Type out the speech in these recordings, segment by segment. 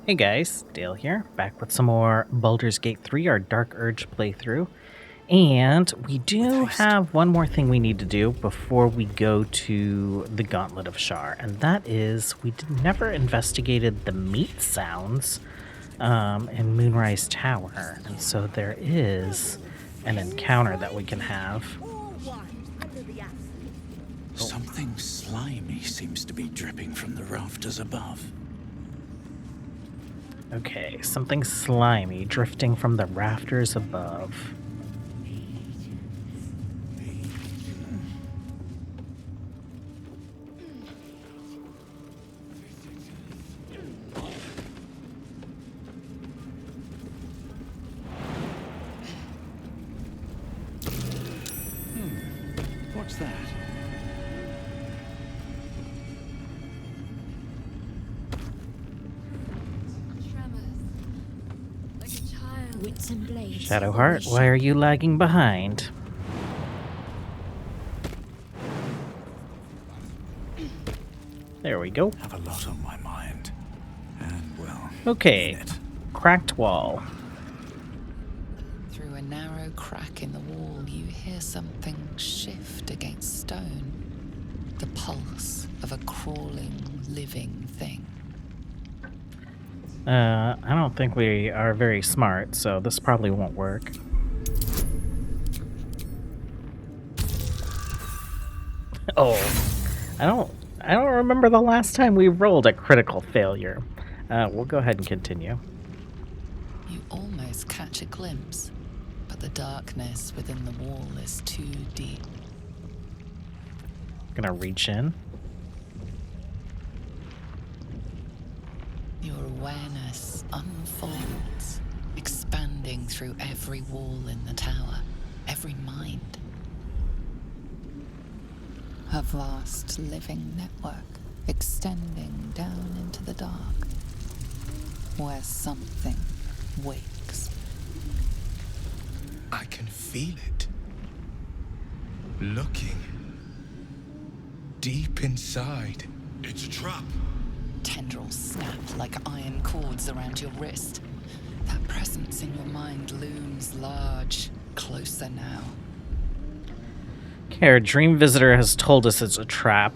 Hey guys, Dale here, back with some more Baldur's Gate 3, our Dark Urge playthrough. And we do have one more thing we need to do before we go to the Gauntlet of Shar, and that is we never investigated the meat sounds in Moonrise Tower, and so there is an encounter that we can have. Something slimy seems to be dripping from the rafters above. Okay, something slimy drifting from the rafters above. What's that? Shadowheart, why are you lagging behind? There we go. Have a lot on my mind. And, well... Okay. Cracked wall. Through a narrow crack in the wall, you hear something shift against stone. The pulse of a crawling, living thing. I don't think we are very smart, so this probably won't work. Oh, I don't remember the last time we rolled a critical failure. We'll go ahead and continue. You almost catch a glimpse, but the darkness within the wall is too deep. Gonna reach in. Your awareness unfolds, expanding through every wall in the tower, every mind. A vast living network extending down into the dark, where something wakes. I can feel it. Looking. Deep inside. It's a trap. Tendrils snap like iron cords around your wrist. That presence in your mind looms large, closer now. Okay, our dream visitor has told us it's a trap.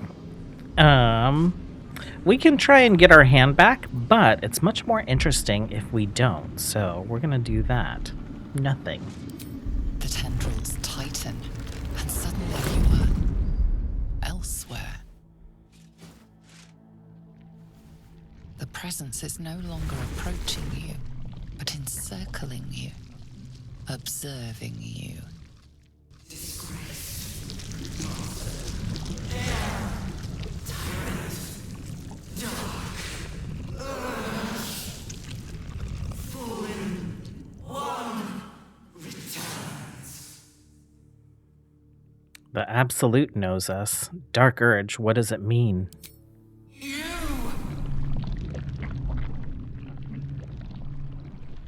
We can try and get our hand back, but it's much more interesting if we don't, so we're gonna do that. Nothing. The tendrils tighten, and suddenly you are elsewhere. The presence is no longer approaching you, but encircling you, observing you. The Absolute knows us. Dark Urge, what does it mean?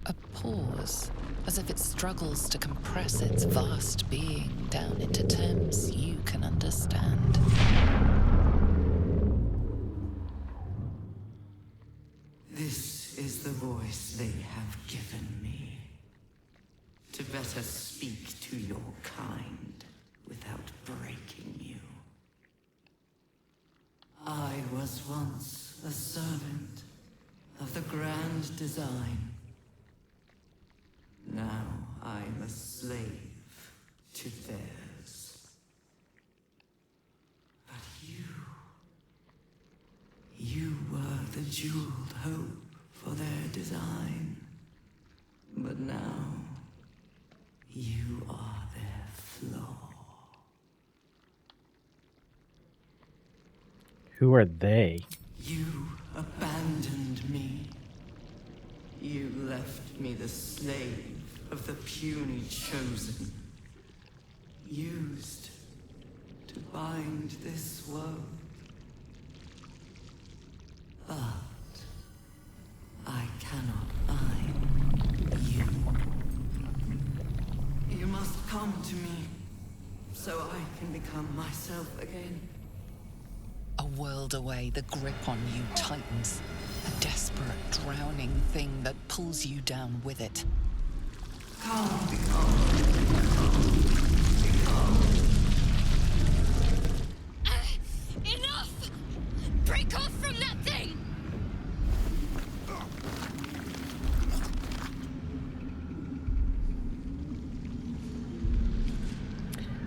A pause, as if it struggles to compress its vast being down into terms you can understand. This is the voice they have given me. To better speak to your kind without breaking you. I was once a servant of the grand design. Now I'm a slave to theirs. But you were the jeweled hope for their design. But now, you are their flaw. Who are they? You abandoned me. You left me the slave of the puny chosen. Used to bind this world. But I cannot bind you. You must come to me, so I can become myself again. A world away, the grip on you tightens. A desperate drowning thing that pulls you down with it. Enough! Break off from that thing!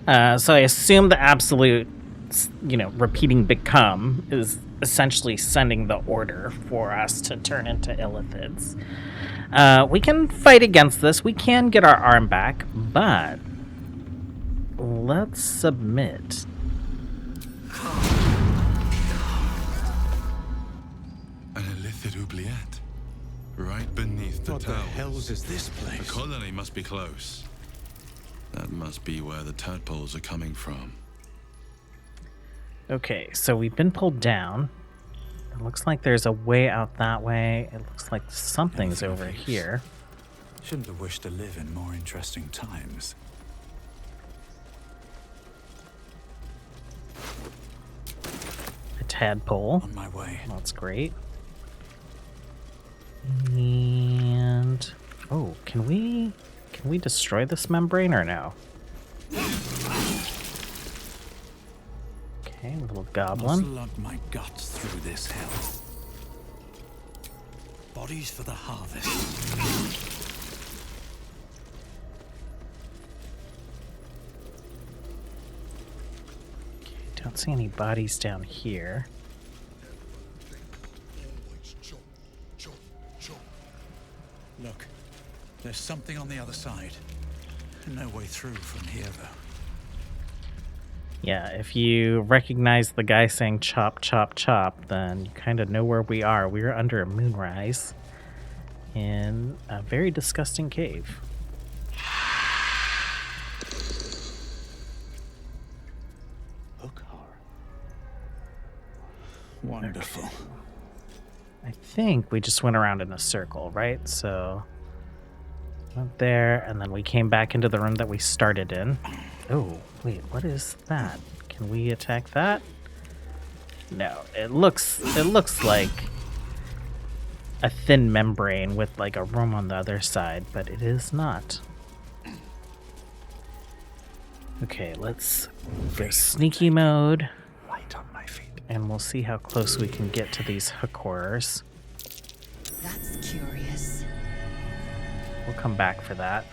So I assume the absolute, repeating become is essentially sending the order for us to turn into illithids. We can fight against this. We can get our arm back, but let's submit. An illithid oubliette. Right beneath the What the towers. hell is this The place? colony must be close. That must be where the tadpoles are coming from. Okay, so we've been pulled down. It looks like there's a way out that way. It looks like something's Anything of over use. here. Shouldn't have wished to live in more interesting times. A tadpole. On my way. That's great. And can we destroy this membrane or no? Okay, little Must goblin. lug my guts through this hell. Bodies for the harvest. Don't see any bodies down here. Look, there's something on the other side. No way through from here, though. Yeah, if you recognize the guy saying chop, chop, chop, then you kind of know where we are. We're under a moonrise in a very disgusting cave. Wonderful. I think we just went around in a circle, right? So went there, and then we came back into the room that we started in. Oh, wait, what is that? Can we attack that? No, it looks like a thin membrane with like a room on the other side, but it is not. Okay, let's go sneaky mode, Right on my feet. and we'll see how close we can get to these hook horrors. That's curious. We'll come back for that.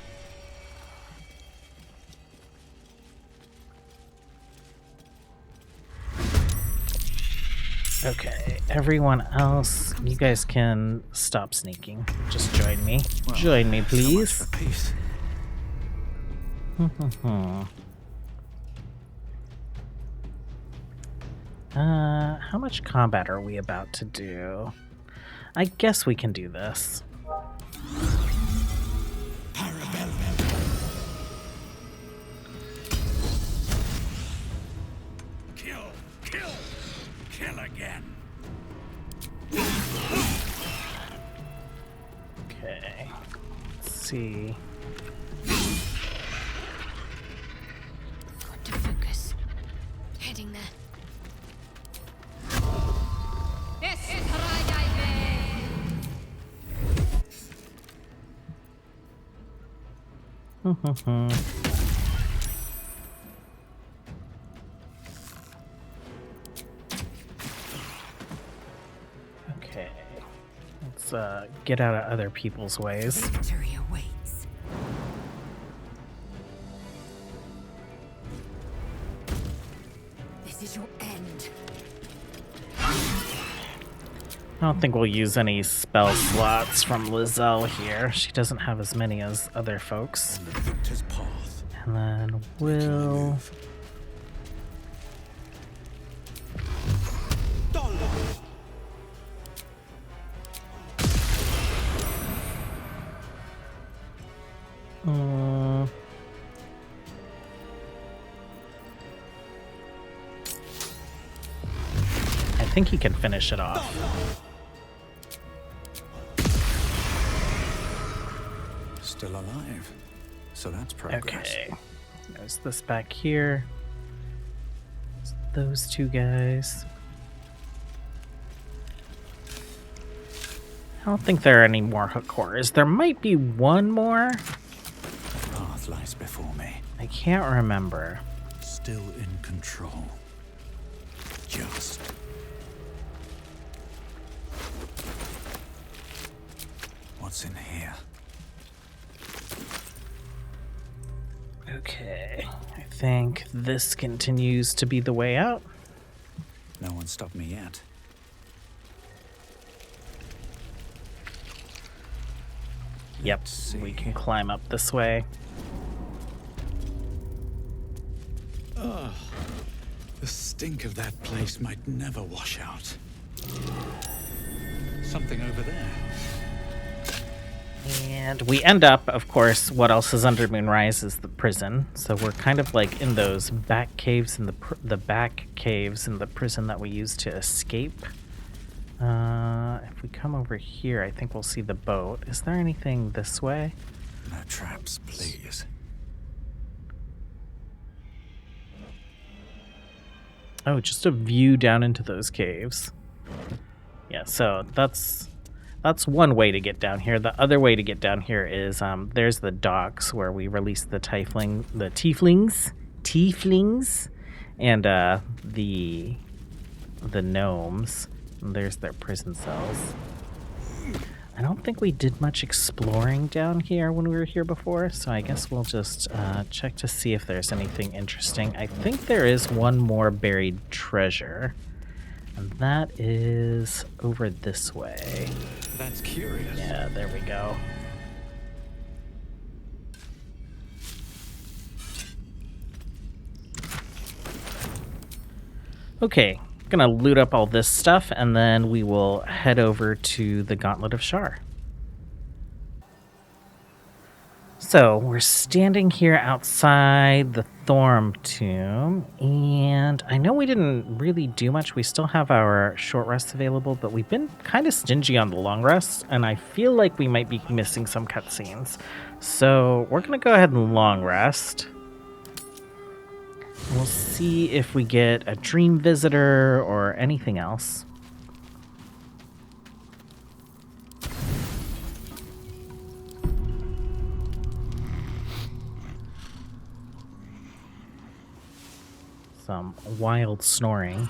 Okay, everyone else, you guys can stop sneaking. Just join me. Well, Join me, so much please. for peace. How much combat are we about to do? I guess we can do this. Kill, kill, kill again. Okay. Let's see. Got to focus. Heading there. Okay. Let's get out of other people's ways. Victory awaits. This is your end. I don't think we'll use any spell slots from Lizelle here. She doesn't have as many as other folks. The victor's path. And then we'll... I think he can finish it off. Still alive. So that's progress. Okay. There's this back here. There's those two guys. I don't think there are any more hook cores. There might be one more. Path lies before me, I can't remember. still in control. Just. What's in here? Okay, I think this continues to be the way out. No one stopped me yet. Yep, Let's see. we can climb up this way. The stink of that place might never wash out. Something over there. And we end up, of course, what else is under Moonrise is the prison. So we're kind of like in those back caves in the back caves in the prison that we used to escape. If we come over here, I think we'll see the boat. Is there anything this way? No traps, please. Oh, just a view down into those caves. Yeah, so that's one way to get down here. The other way to get down here is there's the docks where we release the tieflings, and the gnomes. And there's their prison cells. I don't think we did much exploring down here when we were here before, so I guess we'll just check to see if there's anything interesting. I think there is one more buried treasure, and that is over this way. That's curious. Yeah, there we go. Okay, gonna loot up all this stuff, and then we will head over to the Gauntlet of Shar. So we're standing here outside the Thorm tomb, and I know we didn't really do much. We still have our short rests available, but we've been kind of stingy on the long rests, and I feel like we might be missing some cutscenes. So we're gonna go ahead and long rest. We'll see if we get a dream visitor or anything else. Some wild snoring.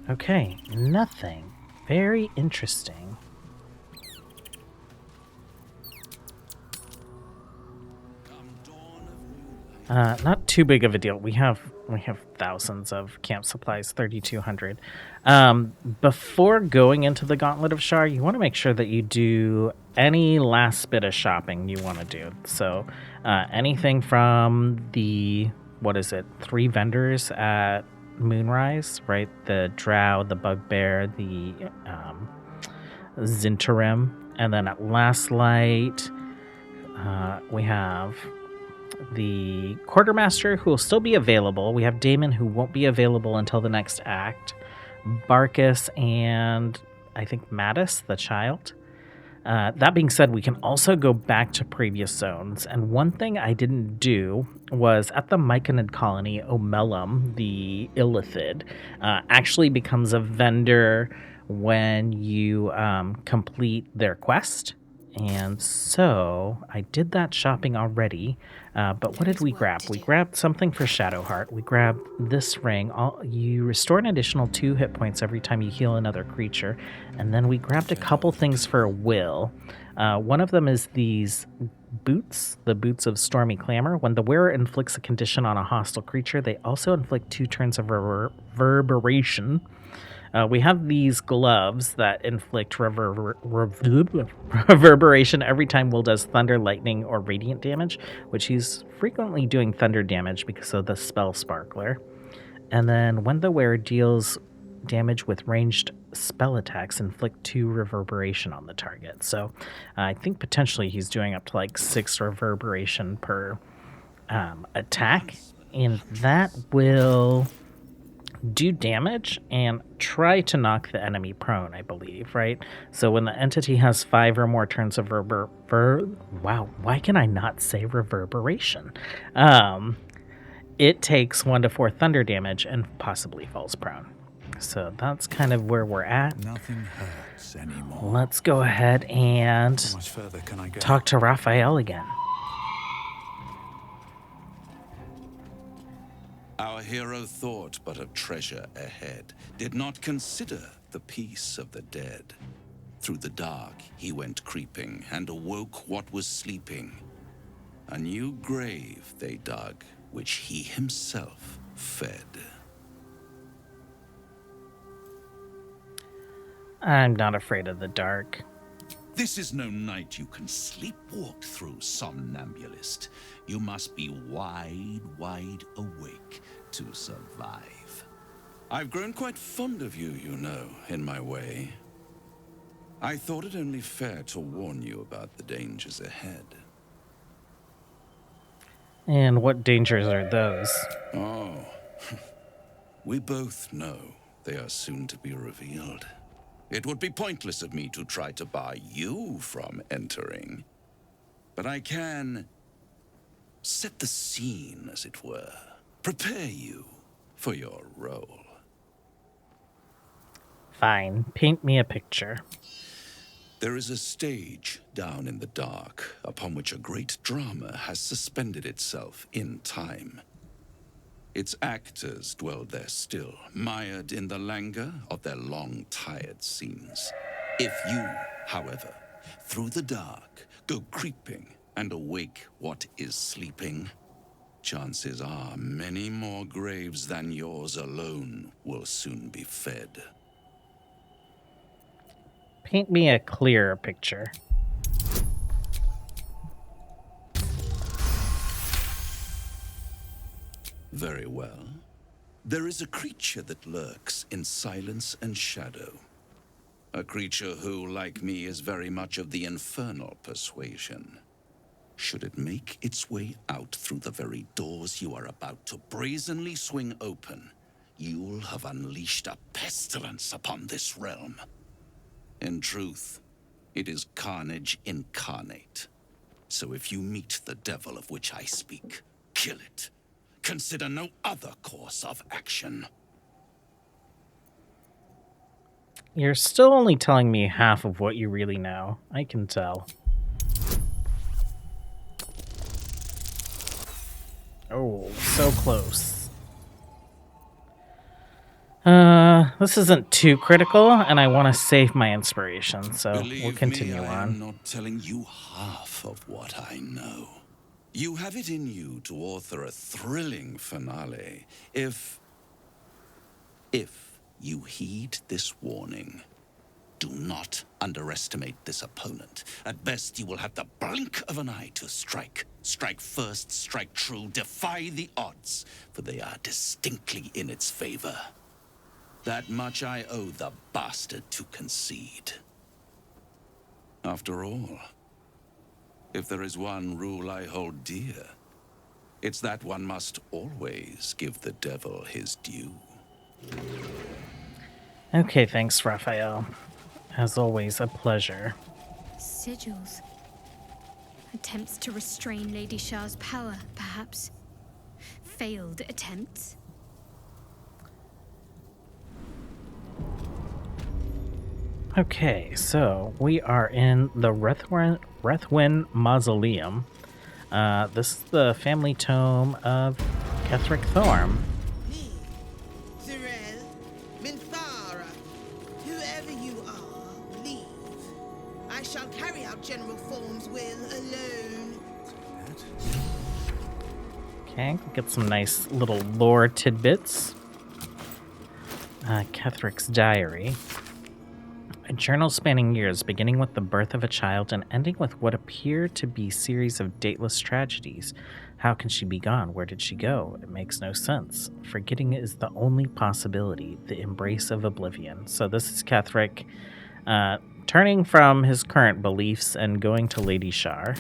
Okay, nothing. Very interesting. Not too big of a deal. We have thousands of camp supplies, 3,200. Before going into the Gauntlet of Shar, you want to make sure that you do any last bit of shopping you want to do. So anything from the, 3 vendors at Moonrise, right? The Drow, the Bugbear, the Zintarim, and then at Last Light, we have the Quartermaster, who will still be available. We have Damon, who won't be available until the next act. Barkus, and I think Mattis, the child. That being said, we can also go back to previous zones. And one thing I didn't do was at the Myconid colony, Omelum, the Illithid, actually becomes a vendor when you complete their quest. And so I did that shopping already, but what did we grab? We grabbed something for Shadowheart. We grabbed this ring. You restore an additional 2 hit points every time you heal another creature. And then we grabbed a couple things for Will. One of them is these boots, the boots of Stormy Clamor. When the wearer inflicts a condition on a hostile creature, they also inflict 2 turns of reverberation. We have these gloves that inflict reverberation every time Will does thunder, lightning, or radiant damage, which he's frequently doing thunder damage because of the spell Sparkler. And then when the wearer deals damage with ranged spell attacks, inflict 2 reverberation on the target. So I think potentially he's doing up to like 6 reverberation per attack, and that will do damage and try to knock the enemy prone, I believe, right? So when the entity has 5 or more turns of wow, why can I not say reverberation? it takes 1 to 4 thunder damage and possibly falls prone. So that's kind of where we're at. Nothing hurts anymore. Let's go ahead and How much further can I go? talk to Raphael again. Our hero thought but of treasure ahead, did not consider the peace of the dead. Through the dark he went creeping, and awoke what was sleeping. A new grave they dug, which he himself fed. I'm not afraid of the dark. This is no night you can sleepwalk through, somnambulist. You must be wide, wide awake to survive. I've grown quite fond of you, you know, in my way. I thought it only fair to warn you about the dangers ahead. And what dangers are those? Oh, we both know they are soon to be revealed. It would be pointless of me to try to bar you from entering. But I can set the scene, as it were. Prepare you for your role. Fine, paint me a picture. There is a stage down in the dark upon which a great drama has suspended itself in time. Its actors dwell there still, mired in the languor of their long, tired scenes. If you, however, through the dark, go creeping and awake what is sleeping, chances are many more graves than yours alone will soon be fed. Paint me a clearer picture. Very well. There is a creature that lurks in silence and shadow. A creature who, like me, is very much of the infernal persuasion. Should it make its way out through the very doors you are about to brazenly swing open, you'll have unleashed a pestilence upon this realm. In truth, it is carnage incarnate. So if you meet the devil of which I speak, kill it. Consider no other course of action. You're still only telling me half of what you really know. I can tell. Oh, so close. This isn't too critical, and I want to save my inspiration, so we'll continue me, I on. am not telling you half of what I know. You have it in you to author a thrilling finale if you heed this warning. Do not underestimate this opponent. At best, you will have the blink of an eye to strike. Strike first, strike true, defy the odds, for they are distinctly in its favor. That much I owe the bastard to concede. After all, if there is one rule I hold dear, it's that one must always give the devil his due. Okay, thanks, Raphael. As always, a pleasure. Sigils. Attempts to restrain Lady Shah's power, perhaps. Failed attempts. Okay, so we are in the Rethwin Mausoleum. This is the family tome of Ketheric Thorm. Me, Zirel, Minthara, whoever you are, leave. I shall carry out General Thorm's will alone. Okay, get some nice little lore tidbits. Ketheric's diary. A journal spanning years, beginning with the birth of a child and ending with what appear to be series of dateless tragedies. How can she be gone? Where did she go? It makes no sense. Forgetting is the only possibility, the embrace of oblivion. So this is Ketheric turning from his current beliefs and going to Lady Shar.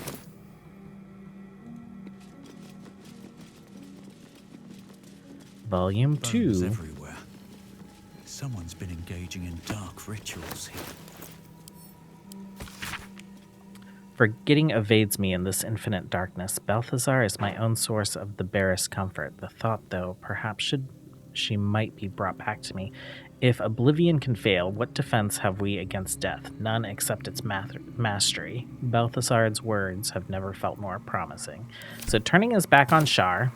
Volume Bones 2. everywhere. Someone's been engaging in dark rituals here. Forgetting evades me in this infinite darkness. Balthazar is my own source of the barest comfort. The thought, though, perhaps she might be brought back to me. If oblivion can fail, what defense have we against death? None except its mastery. Balthazar's words have never felt more promising. So turning his back on Shar,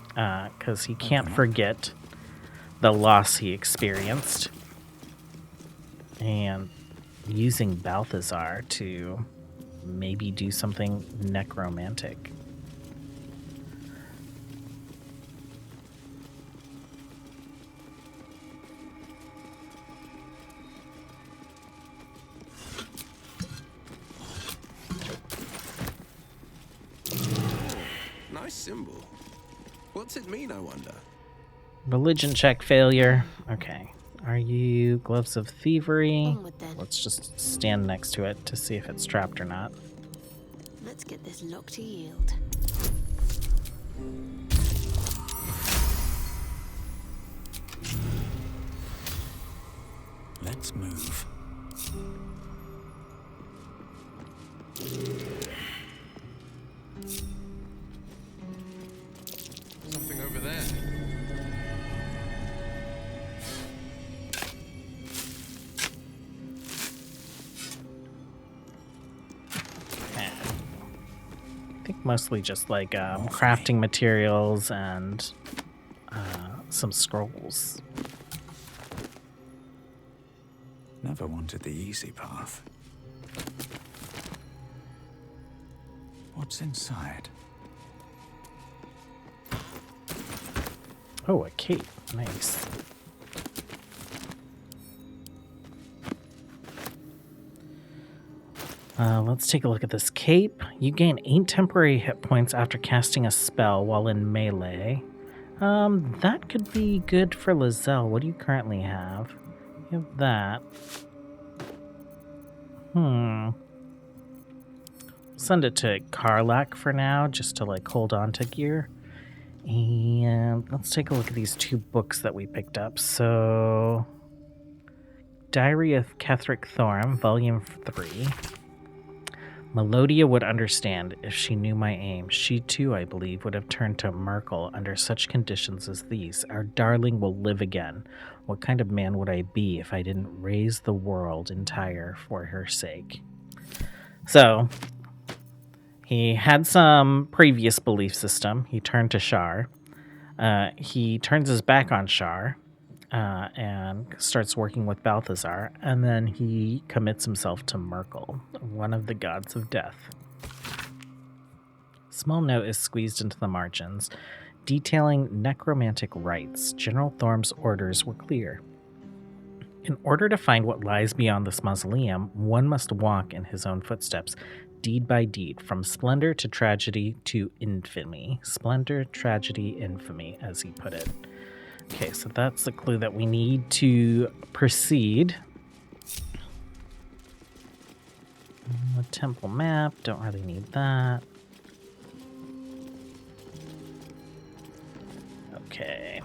because he can't forget the loss he experienced, and using Balthazar to maybe do something necromantic. Nice symbol. What's it mean, I wonder? Religion check failure. Okay. Are you gloves of thievery? Onward then. Let's just stand next to it to see if it's trapped or not. Let's get this lock to yield. Let's move. Something over there. I think mostly just like crafting materials and some scrolls. Never wanted the easy path. What's inside? Oh, a cape. Nice. Let's take a look at this cape. You gain 8 temporary hit points after casting a spell while in melee. That could be good for Lizelle. What do you currently have? You have that. Send it to Karlak for now, just to like hold on to gear. And let's take a look at these 2 books that we picked up. So, Diary of Ketheric Thorm, Volume 3. Melodia would understand if she knew my aim. She too, I believe, would have turned to Merkel under such conditions as these. Our darling will live again. What kind of man would I be if I didn't raise the world entire for her sake? So, he had some previous belief system. He turned to Shar. He turns his back on Shar and starts working with Balthazar. And then he commits himself to Merkel, one of the gods of death. Small note is squeezed into the margins, detailing necromantic rites. General Thorm's orders were clear. In order to find what lies beyond this mausoleum, one must walk in his own footsteps, deed by deed, from splendor to tragedy to infamy. Splendor, tragedy, infamy, as he put it. Okay, so that's the clue that we need to proceed. The temple map, don't really need that. Okay,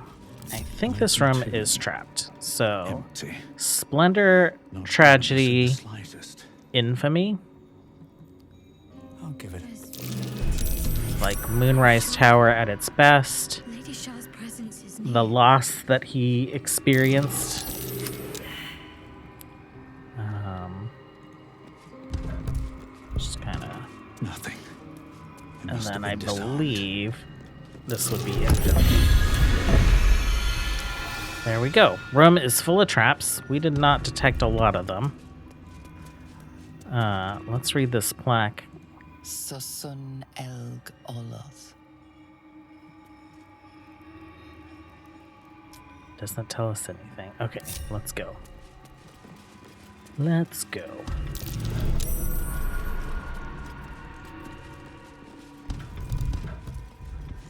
I think this room is trapped. So, Empty. splendor, Not tragedy, the slightest. infamy. I'll give it. Like Moonrise Tower at its best. Lady Shah's presence is near. The loss that he experienced. Just kind of. Nothing. It And must have then I been disarmed. believe this would be infinite. There we go. Room is full of traps. We did not detect a lot of them. Let's read this plaque. Susun Elg Oloth. Doesn't tell us anything. Okay, let's go. Let's go.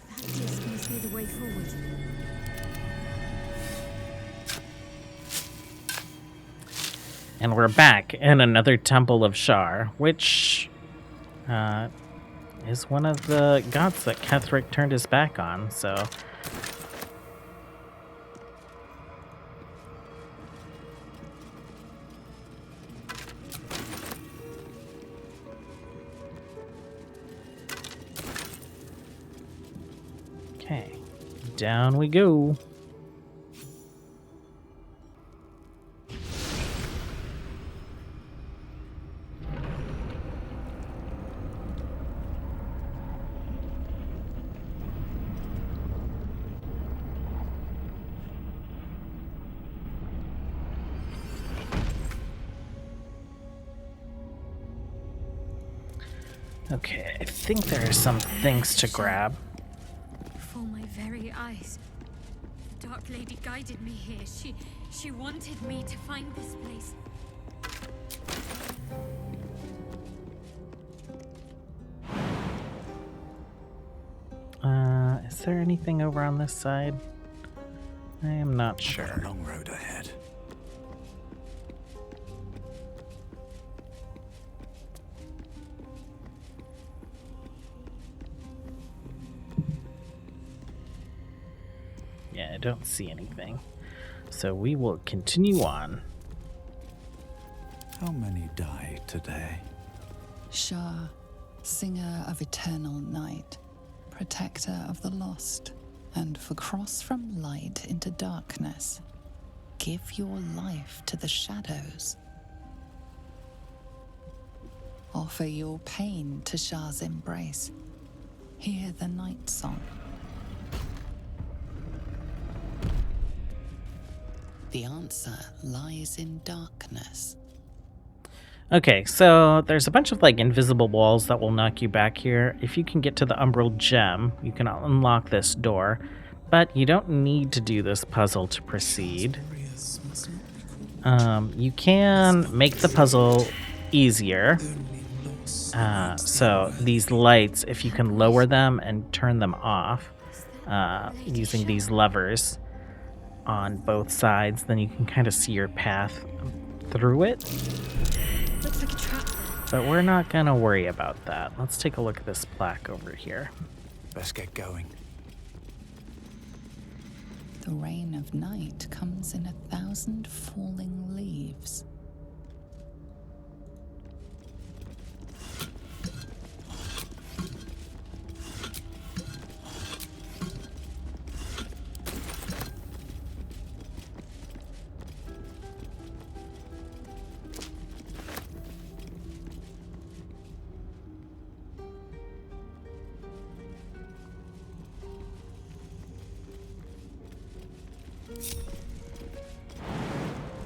That disc must be the way forward. And we're back in another Temple of Shar, which is one of the gods that Ketheric turned his back on, so... Down we go. Okay, I think there are some things to grab. Before my very eyes. The Dark Lady guided me here. She wanted me to find this place. Is there anything over on this side? I am not Got sure. a long road ahead. Yeah, I don't see anything. So we will continue on. How many died today? Shah, singer of eternal night, protector of the lost, and for cross from light into darkness, give your life to the shadows. Offer your pain to Shah's embrace. Hear the night song. The answer lies in darkness. Okay, so there's a bunch of like invisible walls that will knock you back here. If you can get to the Umbral Gem, you can unlock this door, but you don't need to do this puzzle to proceed. You can make the puzzle easier. So these lights, if you can lower them and turn them off using these levers on both sides, then you can kind of see your path through it. Looks like a trap. But we're not going to worry about that. Let's take a look at this plaque over here. Let's get going. The rain of night comes in 1,000 falling leaves.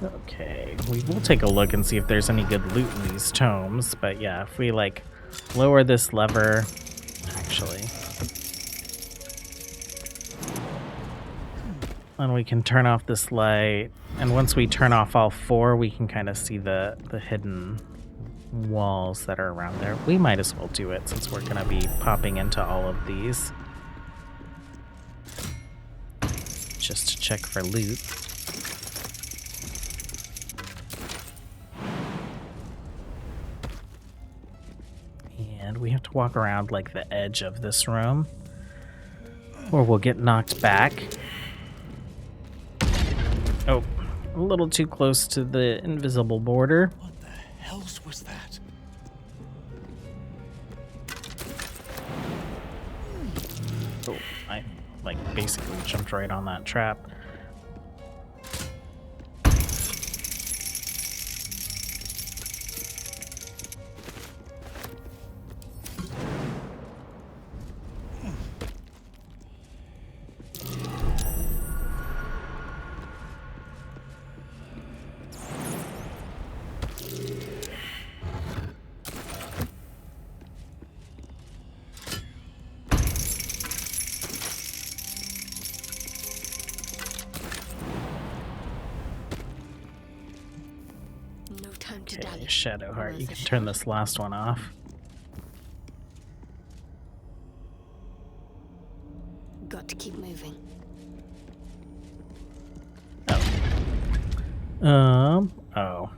Okay, we will take a look and see if there's any good loot in these tomes. But yeah, if we like lower this lever, actually, and we can turn off this light, and once we turn off all four, we can kind of see the hidden walls that are around there. We might as well do it since we're going to be popping into all of these just to check for loot. And we have to walk around like the edge of this room, or we'll get knocked back. Oh, a little too close to the invisible border. What the hells was that? Oh, I like basically jumped right on that trap. No time to Okay, dally. Shadowheart, you can turn this last one off. Got to keep moving. Oh.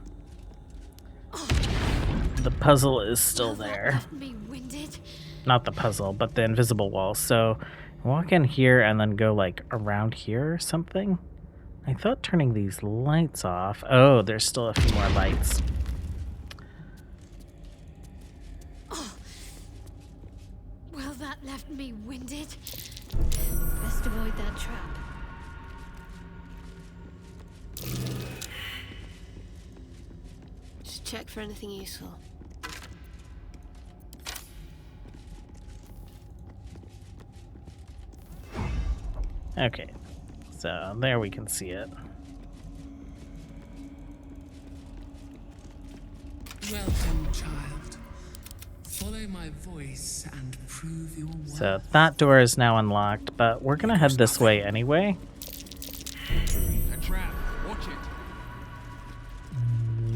The puzzle is still there. Left me winded. Not the puzzle, but the invisible wall. So walk in here and then go like around here or something. I thought turning these lights off. Oh, there's still a few more lights. Well, that left me winded. Best Best avoid that trap. Just check for anything useful. Okay, so there we can see it. Welcome, child. Follow my voice and prove your worth. So that door is now unlocked, but we're gonna head this way anyway. A trap. Watch it.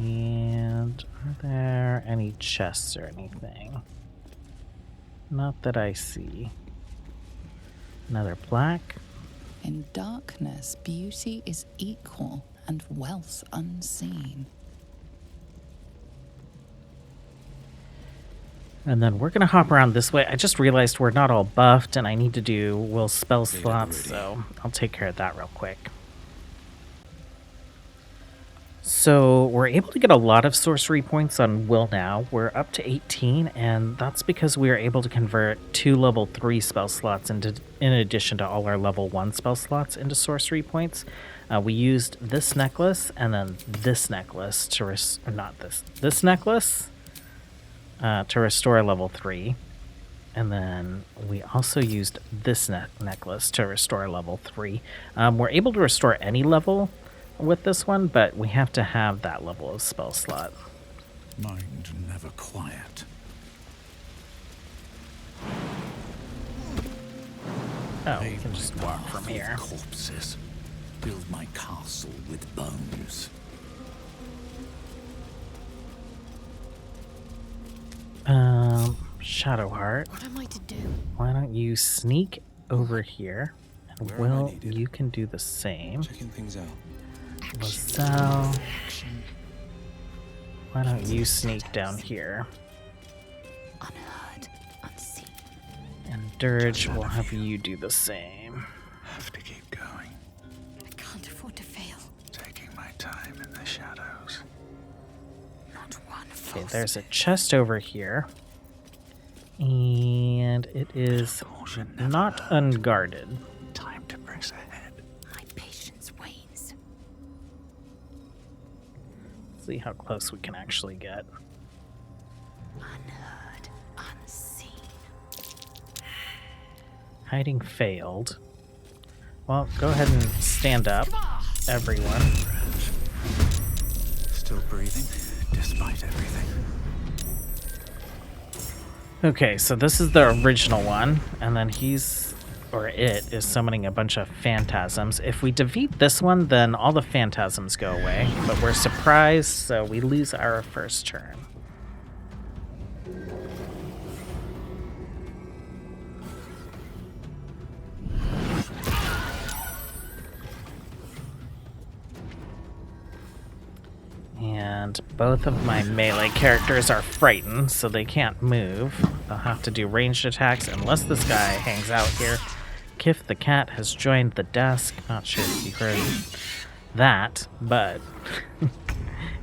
And are there any chests or anything? Not that I see. Another plaque. In darkness, beauty is equal and wealth unseen. And then we're gonna hop around this way. I just realized we're not all buffed and I need to do Will's spell slots, so I'll take care of that real quick. So we're able to get a lot of sorcery points on Will now. We're up to 18, and that's because we are able to convert 2 level 3 spell slots in addition to all our level 1 spell slots into sorcery points. We used this necklace and then this necklace to this necklace to restore level 3. And then we also used this necklace to restore level 3. We're able to restore any level with this one, but we have to have that level of spell slot. Mind never quiet. Oh, we can just walk from here. Corpses. Build my castle with bones. Shadowheart, What am I to do? why don't you sneak over here? And Where am I Will, needed? you can do the same. Checking things out. LaSalle, why don't you sneak down here? Unheard, unseen. And Dirge, we'll have you do the same. Have to keep going. I can't afford to fail. Taking my time in the shadows. Not one Okay, false there's a move. chest over here. And it is not unguarded. Time to press ahead. My patience wanes. See how close we can actually get. Unheard, unseen. Hiding failed. Well, go ahead and stand up, everyone. Still breathing, despite everything. Okay, so this is the original one, and then it is summoning a bunch of phantasms. If we defeat this one, then all the phantasms go away, but we're surprised, so we lose our first turn. And both of my melee characters are frightened, so they can't move. They'll have to do ranged attacks unless this guy hangs out here. Kif the cat has joined the desk. Not sure if you heard that, but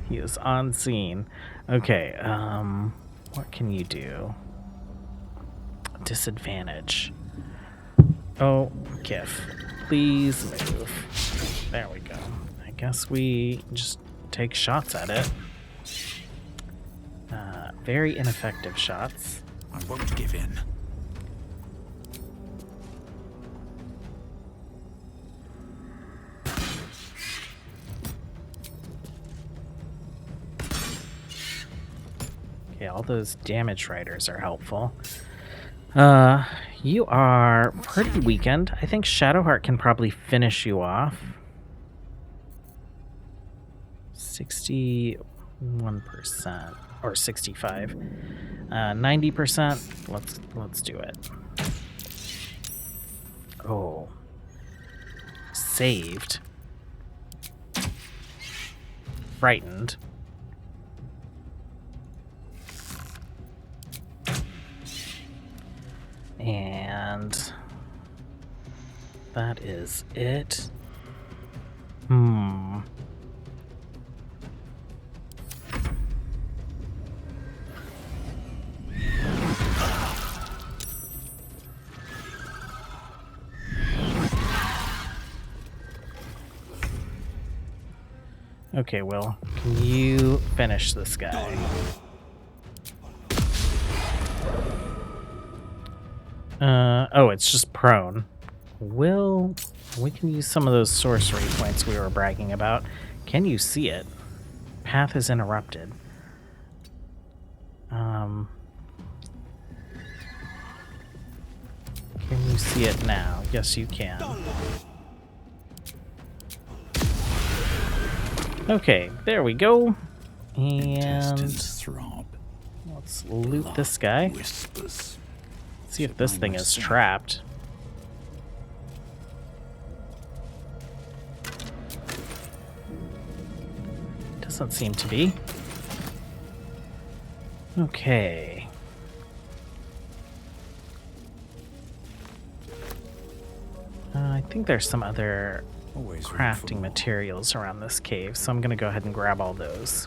he is on scene. Okay, what can you do? Disadvantage. Oh, Kif, please move. There we go. I guess we just take shots at it. Very ineffective shots. I won't give in. Okay, all those damage riders are helpful. You are pretty weakened. I think Shadowheart can probably finish you off. 61% or 65. 90%. Let's do it. Oh. Saved. Frightened. And that is it. Okay, Will, can you finish this guy? Oh, it's just prone. Will, we can use some of those sorcery points we were bragging about. Can you see it? Path is interrupted. Can you see it now? Yes, you can. Okay, there we go. And let's loot this guy. Whispers. See if this thing is trapped. Doesn't seem to be. Okay. I think there's some other crafting materials around this cave, so I'm going to go ahead and grab all those.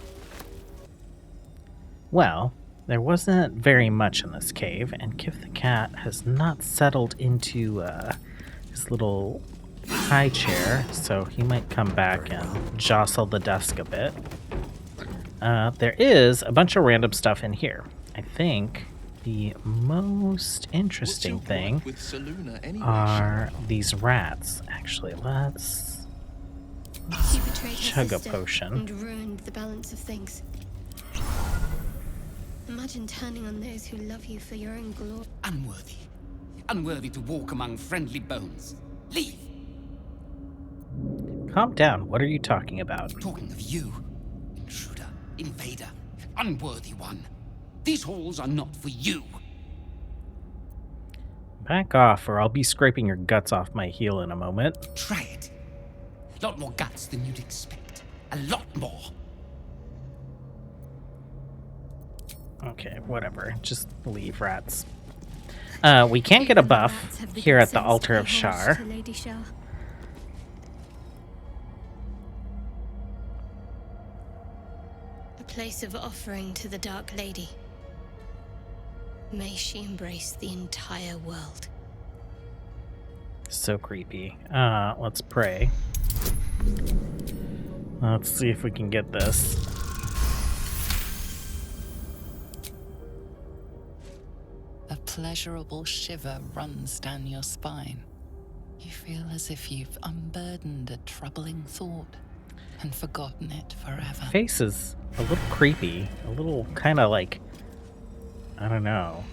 Well, there wasn't very much in this cave, and Kif the cat has not settled into his little high chair, so he might come back and jostle the desk a bit. There is a bunch of random stuff in here. I think the most interesting thing are these rats. Actually, let's She betrayed her chug a sister potion. and ruined the balance of things. Imagine turning on those who love you for your own glory. Unworthy. Unworthy to walk among friendly bones. Leave! Calm down. What are you talking about? Talking of you. Intruder. Invader. Unworthy one. These halls are not for you. Back off, or I'll be scraping your guts off my heel in a moment. Try it. A lot more guts than you'd expect. A lot more. Okay, whatever. Just leave, rats. We can get a buff here at the Altar of Shar. Lady Shar. A place of offering to the Dark Lady. May she embrace the entire world. So creepy. Let's pray. Let's see if we can get this. A pleasurable shiver runs down your spine. You feel as if you've unburdened a troubling thought and forgotten it forever. Face is a little creepy. A little kind of like, I don't know,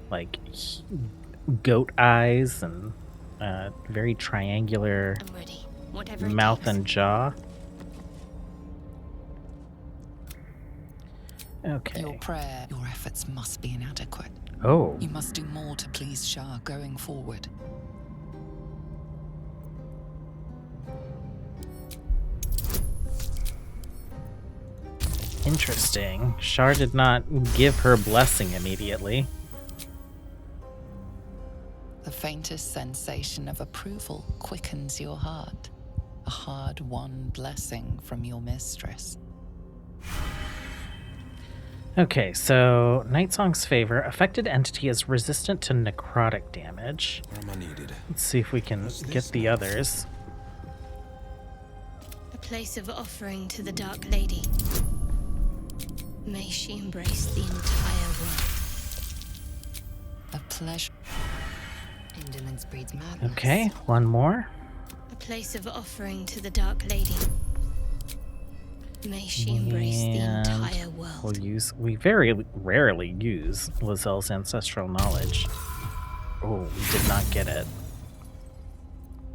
like goat eyes and very triangular I'm ready. Whatever it mouth takes. and jaw. Okay. Your prayer, your efforts must be inadequate. Oh. You must do more to please Shah going forward. Interesting. Shar did not give her blessing immediately. The faintest sensation of approval quickens your heart. A hard-won blessing from your mistress. Okay, so Nightsong's favor. Affected entity is resistant to necrotic damage. Where am I needed? Let's see if we can get the others. A place of offering to the Dark Lady. May she embrace the entire world. A pleasure. Indolence breeds madness. Okay, one more. A place of offering to the Dark Lady. May she embrace the And entire world. we very rarely use Lazelle's ancestral knowledge. Oh, we did not get it.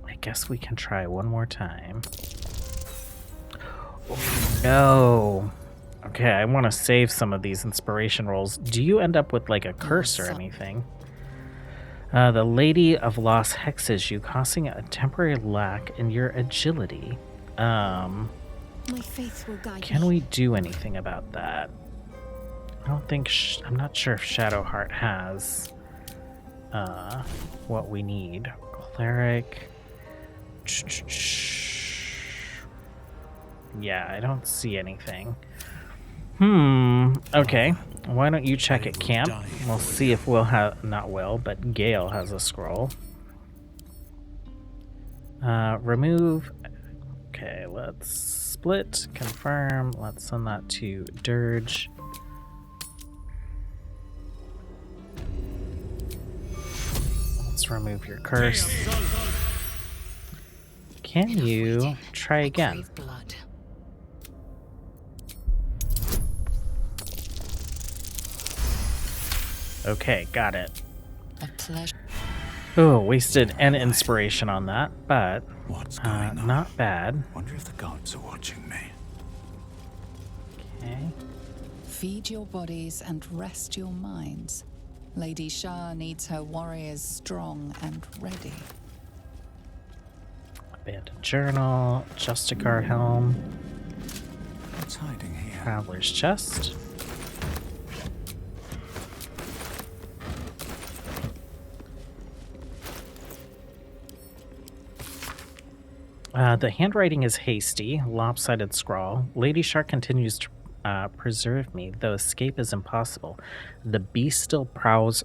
I guess we can try one more time. Oh, no. Okay, I want to save some of these inspiration rolls. Do you end up with like a curse or anything? The Lady of Lost hexes you, causing a temporary lack in your agility. My faith will guide Can me. we do anything about that? I don't think... I'm not sure if Shadowheart has what we need. Cleric... Yeah, I don't see anything. Okay. Why don't you check at camp? We'll see if Will have... Not Will, but Gale has a scroll. Remove... Okay, let's split. Confirm. Let's send that to Dirge. Let's remove your curse. Can you try again? Blood. Okay, got it. A pleasure. Oh, wasted an inspiration on that, but What's going on? not bad. Wonder if the gods are watching me. Okay. Feed your bodies and rest your minds. Lady Shah needs her warriors strong and ready. Abandoned journal, Justicar helm, What's hiding here? traveler's chest. The handwriting is hasty, lopsided scrawl. Lady Shark continues to preserve me, though escape is impossible. The beast still prowls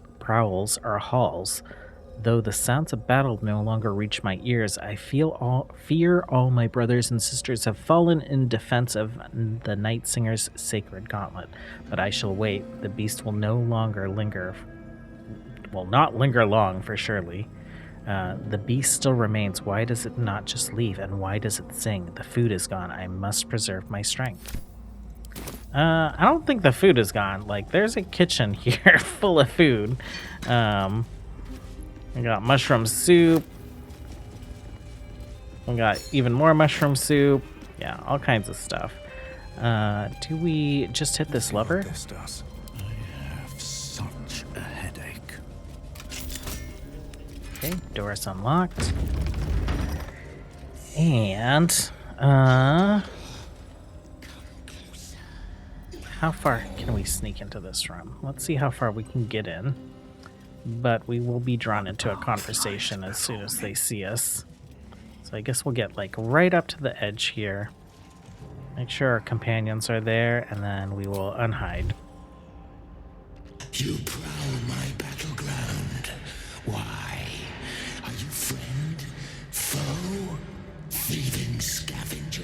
our halls. Though the sounds of battle no longer reach my ears, I fear all my brothers and sisters have fallen in defense of the Night Singer's sacred gauntlet. But I shall wait. The beast will no longer linger. Will not linger long, for surely. The beast still remains. Why does it not just leave? And why does it sing? The food is gone. I must preserve my strength. I don't think the food is gone. Like, there's a kitchen here full of food. We got mushroom soup. We got even more mushroom soup. Yeah, all kinds of stuff. Do we just hit this lever? This does. I have such a headache. Okay, door's unlocked. And, how far can we sneak into this room? Let's see how far we can get in. But we will be drawn into a conversation as soon as they see us. So I guess we'll get like right up to the edge here. Make sure our companions are there, and then we will unhide. You prowl my battleground. Why? Are you friend? Foe? Thieving scavenger?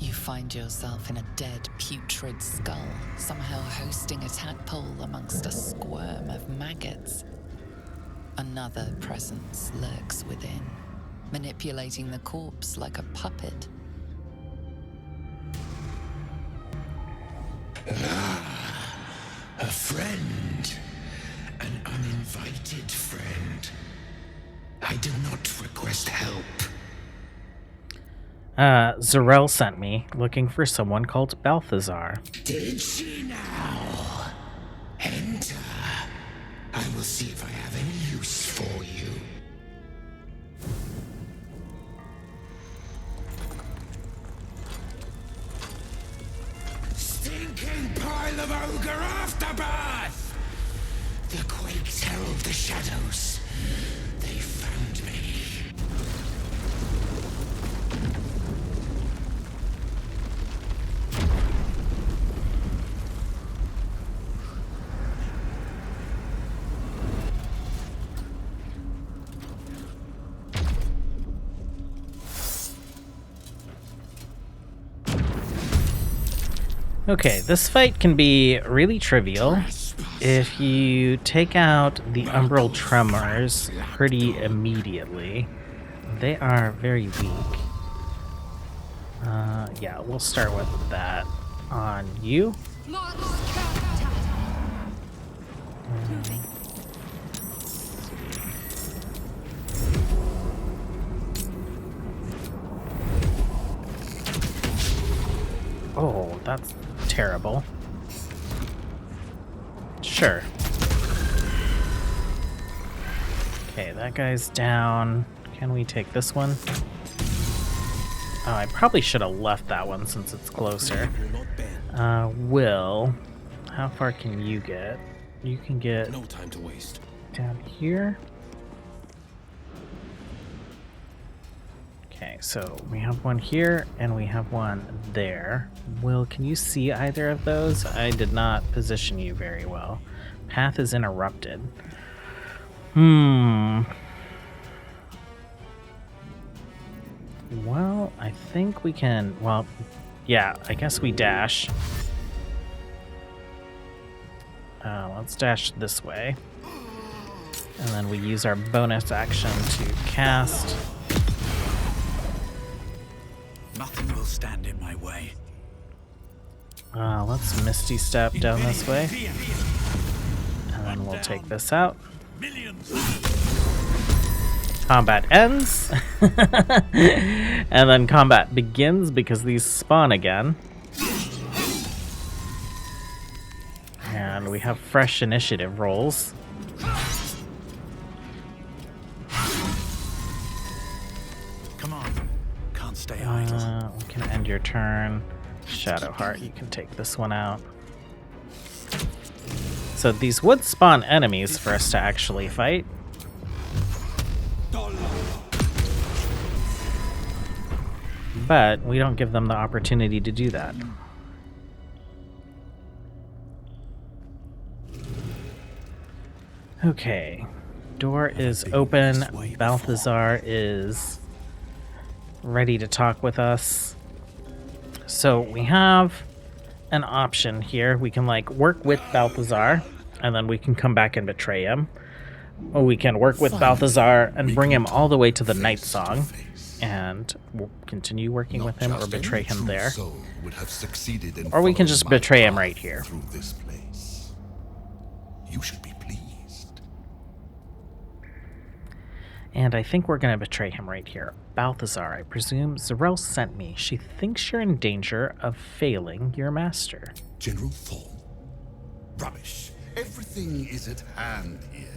You find yourself in a dead, putrid skull, somehow hosting a tadpole amongst a squirm of maggots. Another presence lurks within, manipulating the corpse like a puppet. A friend. An uninvited friend. I do not request help. Zarel sent me, looking for someone called Balthazar. Did she now? Enter. I will see if I have any use for you. Stinking pile of ogre afterbirth! The quakes herald the shadows. They found me. Okay, this fight can be really trivial if you take out the Umbral Tremors pretty immediately. They are very weak. Yeah, we'll start with that on you. Oh, that's terrible. Sure. Okay, that guy's down. Can we take this one? Oh, I probably should have left that one since it's closer. Will, how far can you get? You can get No time to waste. down here. Okay, so we have one here and we have one there. Will, can you see either of those? I did not position you very well. Path is interrupted. Well, I think we can... Well, yeah, I guess we dash. Let's dash this way. And then we use our bonus action to cast. Nothing will stand in my way. Let's Misty Step down this way. And then we'll take this out. Combat ends. And then combat begins because these spawn again. And we have fresh initiative rolls. Come on. Can't stay idle. We can end your turn. Shadowheart, you can take this one out. So these would spawn enemies for us to actually fight. But we don't give them the opportunity to do that. Okay. Door is open. Balthazar is ready to talk with us. So we have an option here. We can like work with Balthazar and then we can come back and betray him. Or we can work with Balthazar and bring him all the way to the Night Song and we'll continue working with him or betray him there. Or we can just betray him right here. You should be pleased. And I think we're going to betray him right here. Balthazar, I presume Zarel sent me. She thinks you're in danger of failing your master. General Thorn? Rubbish. Everything is at hand here.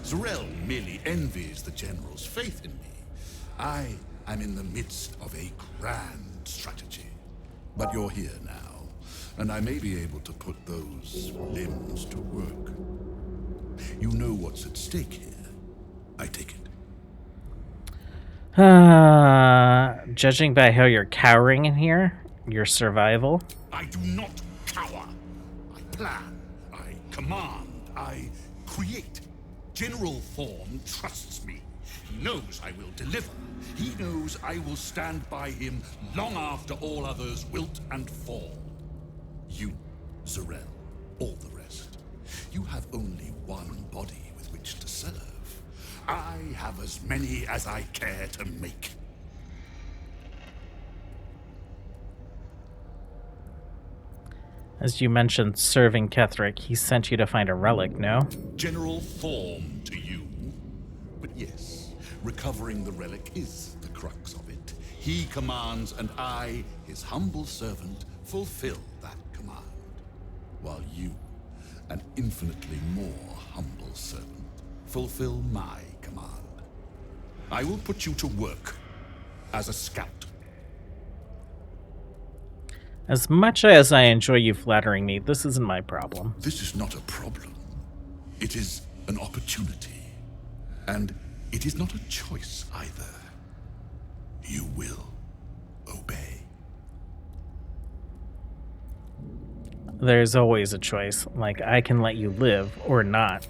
Zarel merely envies the General's faith in me. I am in the midst of a grand strategy. But you're here now, and I may be able to put those limbs to work. You know what's at stake here. I take it. Judging by how you're cowering in here, your survival. I do not cower. I plan, I command, I create. General Thorn trusts me. He knows I will deliver. He knows I will stand by him long after all others wilt and fall. You, Zarel, all the rest. You have only one body with which to serve. I have as many as I care to make. As you mentioned serving Ketheric, he sent you to find a relic, no? General Thorn to you. But yes, recovering the relic is the crux of it. He commands, and I, his humble servant, fulfill that command. While you, an infinitely more humble servant, fulfill my command. I will put you to work as a scout. As much as I enjoy you flattering me, this isn't my problem. This is not a problem. It is an opportunity. And it is not a choice either. You will obey. There's always a choice. Like, I can let you live or not.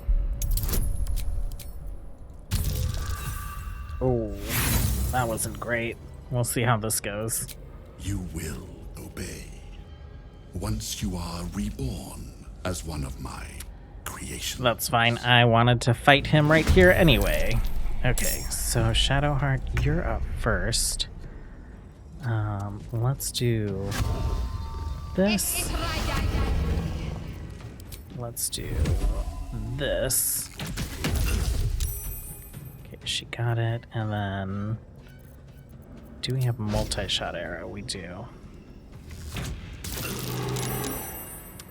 Oh, that wasn't great. We'll see how this goes. You will obey. Once you are reborn as one of my creations. That's fine. I wanted to fight him right here anyway. Okay, so Shadowheart, you're up first. Let's do this. Let's do this. Okay, she got it. And then, do we have multi-shot arrow? We do.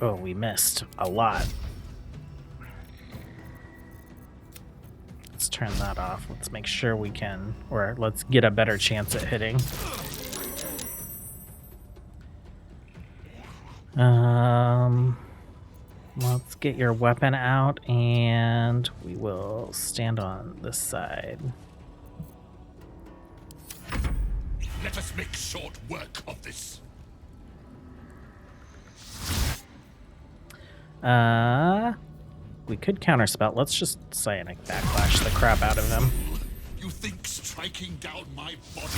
Oh, we missed a lot. Let's turn that off. Let's make sure we can, or let's get a better chance at hitting. Let's get your weapon out and we will stand on this side. Let us make short work of this. We could counterspell. Let's just Psionic Backlash the crap out of him. You you think striking down my body?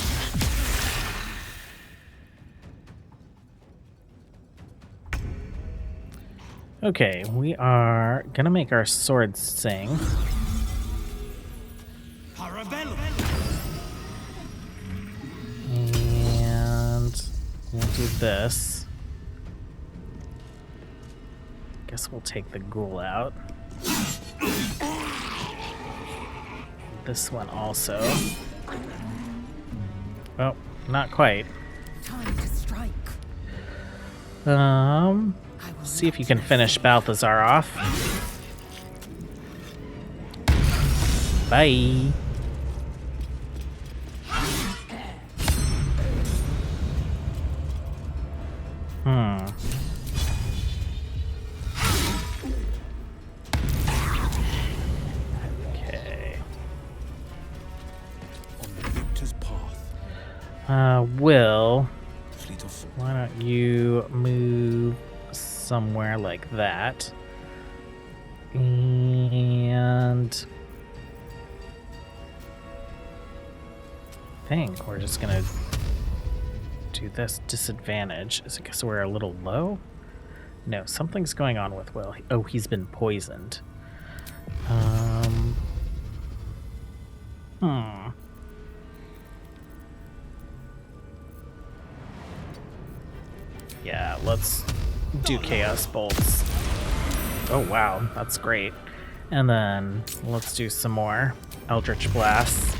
Okay, we are gonna make our swords sing. And we'll do this. Guess we'll take the ghoul out. This one also. Oh, not quite. Time to strike. See if you can finish Balthazar off. Bye. Okay. On the victor's path. Will, Fleet of foot. why don't you move somewhere like that? And I think we're just gonna do this disadvantage. Is it because we're a little low? No, something's going on with Will. Oh, he's been poisoned. Yeah, let's do Chaos Bolts. Oh, wow, that's great. And then let's do some more Eldritch Blasts.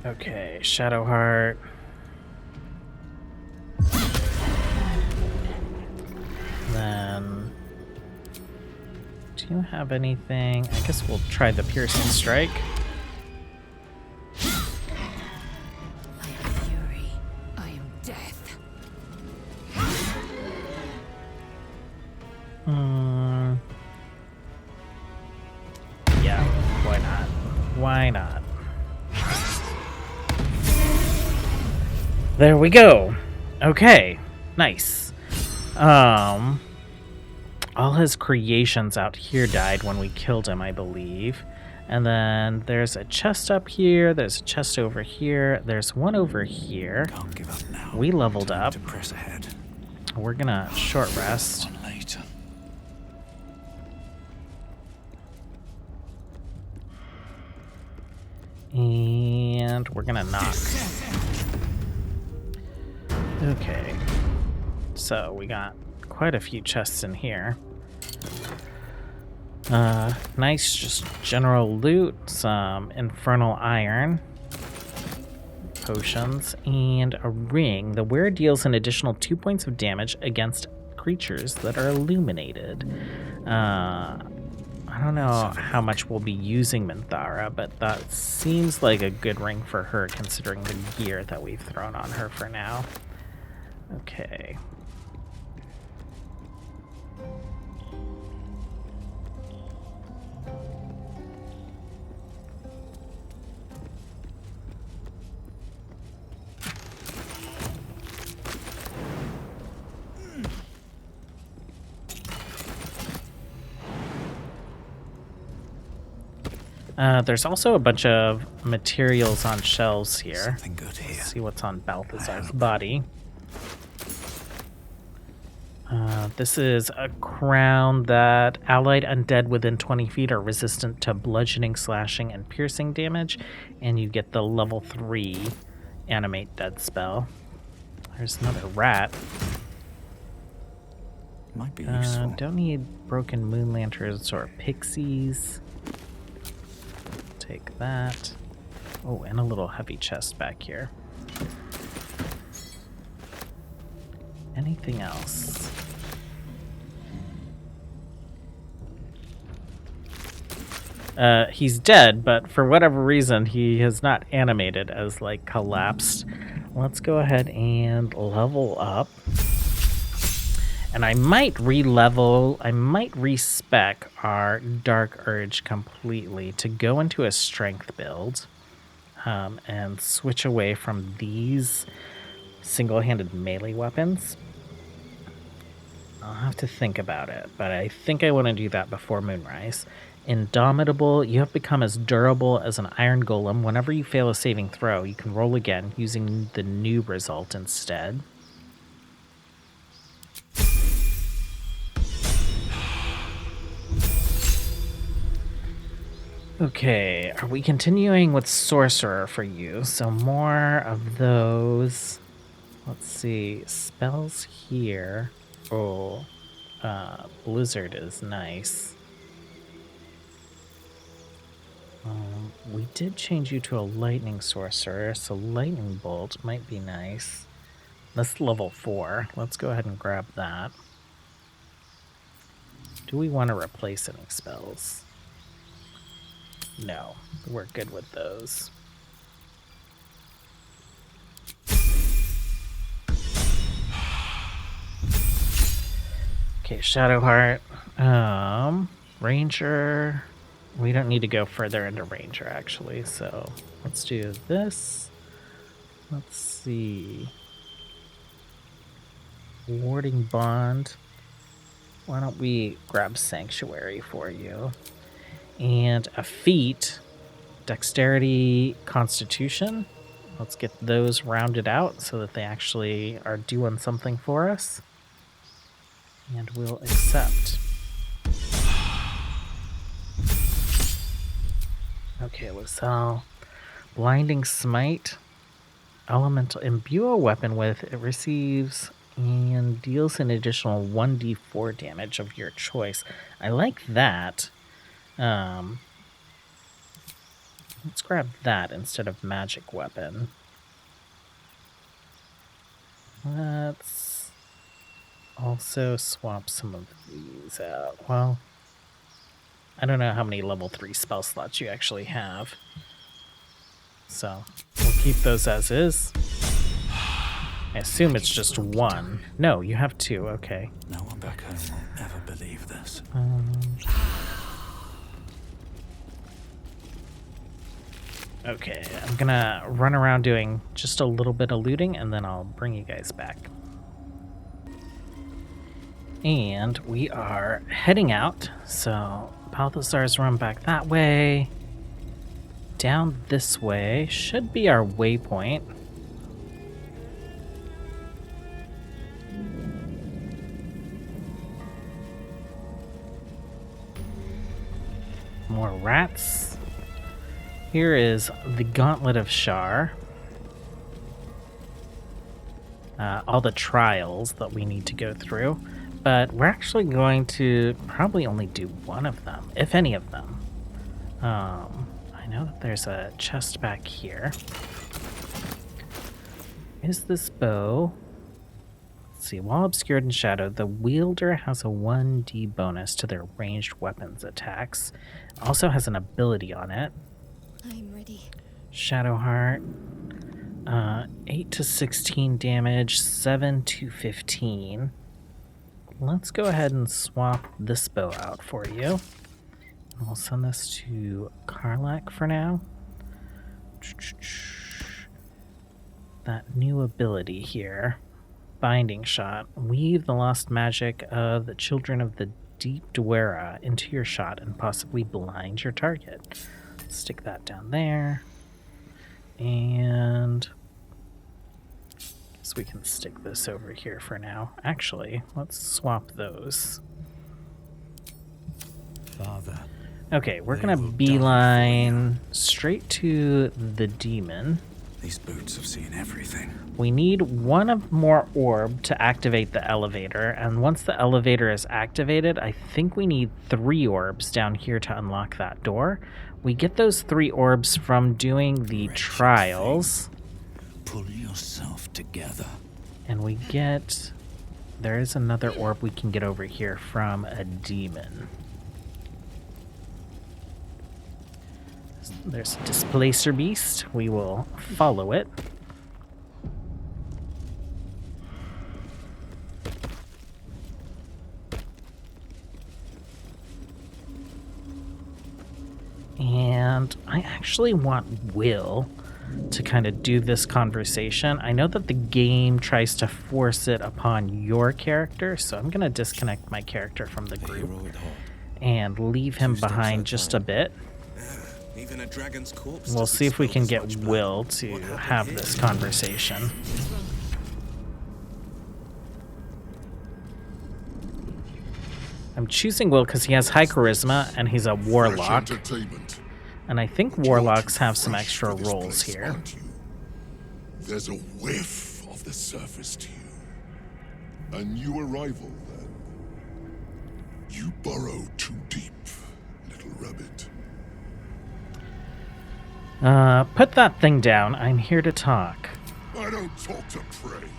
Okay, Shadowheart. Then, do you have anything? I guess we'll try the Piercing Strike. I am fury. I am death. Yeah, why not? Why not? There we go. Okay, nice. All his creations out here died when we killed him, I believe. And then there's a chest up here. There's a chest over here. There's one over here. Can't give up now. We leveled up. To press ahead. We're gonna short rest. On later. And we're gonna knock. Okay. So we got quite a few chests in here. Nice, just general loot, some infernal iron, potions, and a ring. The wearer deals an additional 2 points of damage against creatures that are illuminated. I don't know how much we'll be using Minthara, but that seems like a good ring for her considering the gear that we've thrown on her for now. Okay. There's also a bunch of materials on shelves here. Something good here. Let's see what's on Balthazar's body. This is a crown that allied undead within 20 feet are resistant to bludgeoning, slashing, and piercing damage, and you get the level 3 animate dead spell. There's another rat. Might be useful. Don't need broken moon lanterns or pixies. Take that. Oh, and a little heavy chest back here. Anything else? He's dead, but for whatever reason, he has not animated as, like, collapsed. Let's go ahead and level up. And I might re-level, I might respec our Dark Urge completely to go into a strength build. and switch away from these single-handed melee weapons. I'll have to think about it, but I think I want to do that before Moonrise. Indomitable, you have become as durable as an iron golem. Whenever you fail a saving throw, you can roll again using the new result instead. Okay, are we continuing with Sorcerer for you? So more of those. Let's see, spells here. Oh, Blizzard is nice. We did change you to a Lightning Sorcerer, so Lightning Bolt might be nice. That's level 4. Let's go ahead and grab that. Do we want to replace any spells? No, we're good with those. Okay, Shadowheart. Ranger. We don't need to go further into Ranger, actually, so let's do this. Let's see. Warding Bond. Why don't we grab Sanctuary for you? And a feat, Dexterity, Constitution. Let's get those rounded out so that they actually are doing something for us. And we'll accept. Okay, Lucelle. Blinding Smite. Elemental. Imbue a weapon with it receives and deals an additional 1d4 damage of your choice. I like that. Let's grab that instead of magic weapon. Let's also swap some of these out. Well, I don't know how many level 3 spell slots you actually have. So we'll keep those as is. I assume it's just one. No, you have 2. Okay. No one back home will ever believe this. Okay, I'm gonna run around doing just a little bit of looting, and then I'll bring you guys back. And we are heading out. So Balthazar's run back that way. Down this way should be our waypoint. More rats. Here is the Gauntlet of Shar. All the trials that we need to go through. But we're actually going to probably only do one of them, if any of them. I know that there's a chest back here. Is this bow? Let's see. While obscured in shadow, the wielder has a 1d bonus to their ranged weapons attacks. Also has an ability on it. I'm ready. Shadowheart. 8 to 16 damage, 7 to 15. Let's go ahead and swap this bow out for you. We'll send this to Karlak for now. That new ability here. Binding Shot. Weave the lost magic of the Children of the Deep Dwera into your shot and possibly blind your target. Stick that down there. And we can stick this over here for now. Actually, let's swap those. Father. Okay, we're gonna beeline straight to the demon. These boots have seen everything. We need one more orb to activate the elevator, and once the elevator is activated, I think we need 3 orbs down here to unlock that door. We get those 3 orbs from doing the trials. Pull yourself together. And we get... There is another orb we can get over here from a demon. There's a Displacer Beast. We will follow it. And I actually want Will to kind of do this conversation. I know that the game tries to force it upon your character, so I'm going to disconnect my character from the group and leave him behind just a bit. Even a dragon's corpse. We'll see if we can get Will to have this conversation. I'm choosing Will because he has high charisma and he's a warlock. And I think warlocks have some extra roles here. There's a whiff of the surface to you. A new arrival, then. You burrow too deep, little rabbit. Put that thing down. I'm here to talk. I don't talk to prey.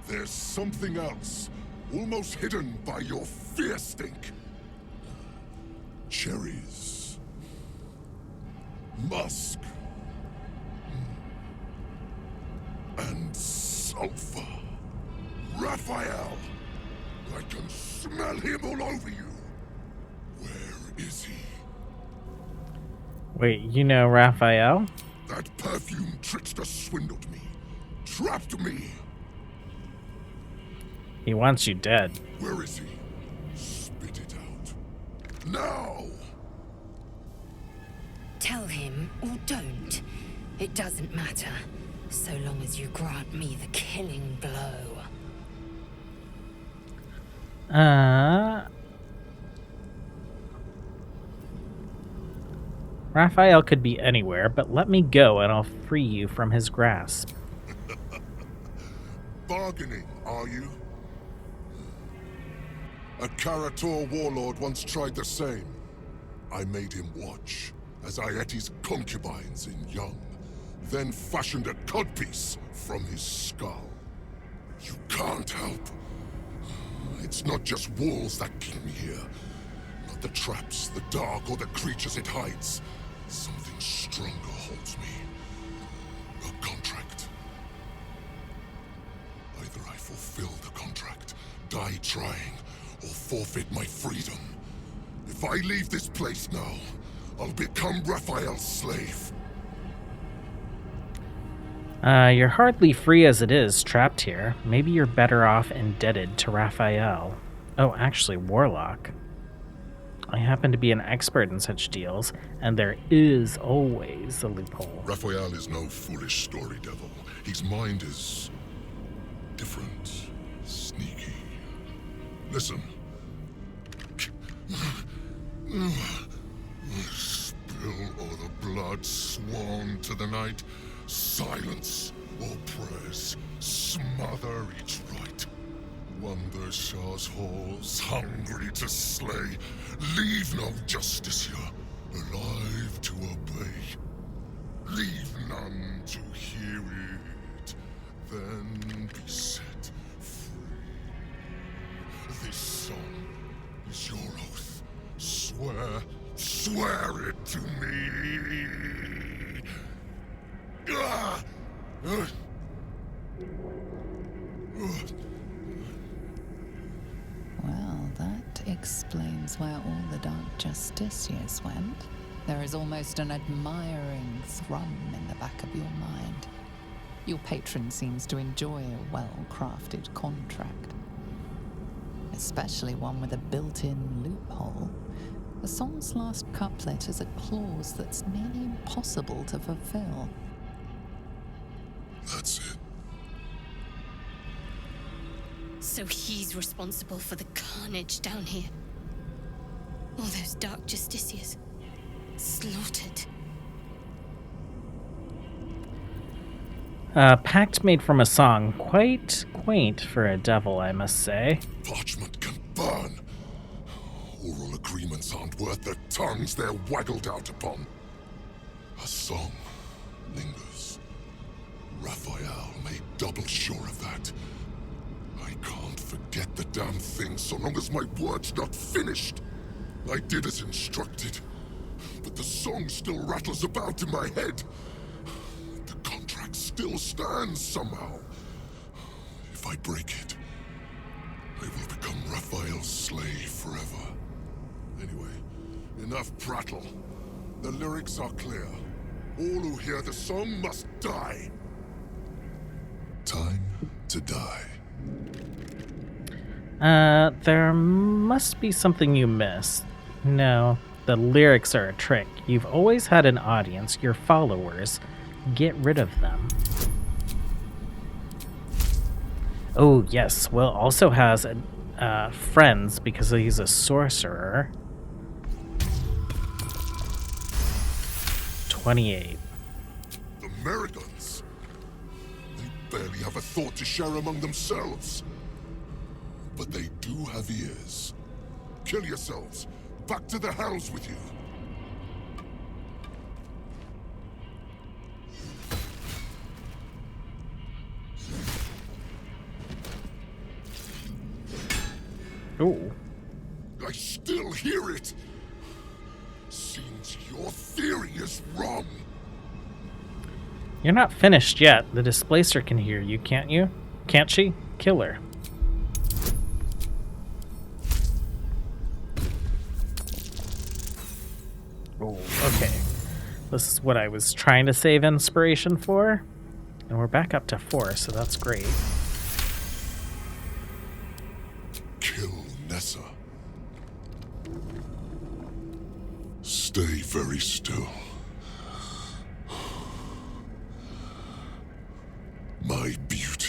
There's something else, almost hidden by your fear stink. Cherries. Musk. And sulfur. Raphael! I can smell him all over you. Where is he? Wait, you know Raphael? That perfume trickster swindled me. Trapped me. He wants you dead. Where is he? Spit it out. Now! Tell him or don't. It doesn't matter, so long as you grant me the killing blow. Raphael could be anywhere, but let me go and I'll free you from his grasp. Bargaining, are you? A Karator warlord once tried the same. I made him watch as I ate his concubines in young, then fashioned a codpiece from his skull. You can't help. It's not just walls that keep me here. Not the traps, the dark, or the creatures it hides. Something stronger holds me. A contract. Either I fulfill the contract, die trying, or forfeit my freedom. If I leave this place now, I'll become Raphael's slave. You're hardly free as it is, trapped here. Maybe you're better off indebted to Raphael. Oh, actually, warlock. I happen to be an expert in such deals, and there is always a loophole. Raphael is no foolish story devil. His mind is different, sneaky. Listen. Spill all the blood sworn to the night. Silence all prayers. Smother each right. Wander Shah's halls, hungry to slay. Leave no justice here, alive to obey. Leave none to hear it, then be set free. This song is your oath. Swear it to me. Well, that explains where all the Dark Justiciars went. There is almost an admiring thrum in the back of your mind. Your patron seems to enjoy a well-crafted contract. Especially one with a built-in loophole. The song's last couplet is a clause that's nearly impossible to fulfill. That's it. So he's responsible for the carnage down here. All those Dark Justiciars. Slaughtered. Pact made from a song. Quite quaint for a devil, I must say. Parchment can burn. Oral agreements aren't worth the tongues they're waggled out upon. A song lingers. Raphael made double sure of that. I can't forget the damn thing so long as my word's not finished. I did as instructed, but the song still rattles about in my head. The contract still stands somehow. If I break it, I will become Raphael's slave forever. Anyway, enough prattle. The lyrics are clear. All who hear the song must die. Time to die. There must be something you missed. No, the lyrics are a trick. You've always had an audience, your followers. Get rid of them. Oh, yes. Will also has friends because he's a sorcerer. 28. The Merigons. They barely have a thought to share among themselves. But they do have ears. Kill yourselves. Back to the hells with you. Ooh. I still hear it. Seems your theory is wrong. You're not finished yet. The Displacer can hear you, can't you? Can't she? Kill her. Oh, okay. This is what I was trying to save inspiration for. And we're back up to 4, so that's great. Kill Nessa. Stay very still. My beauty.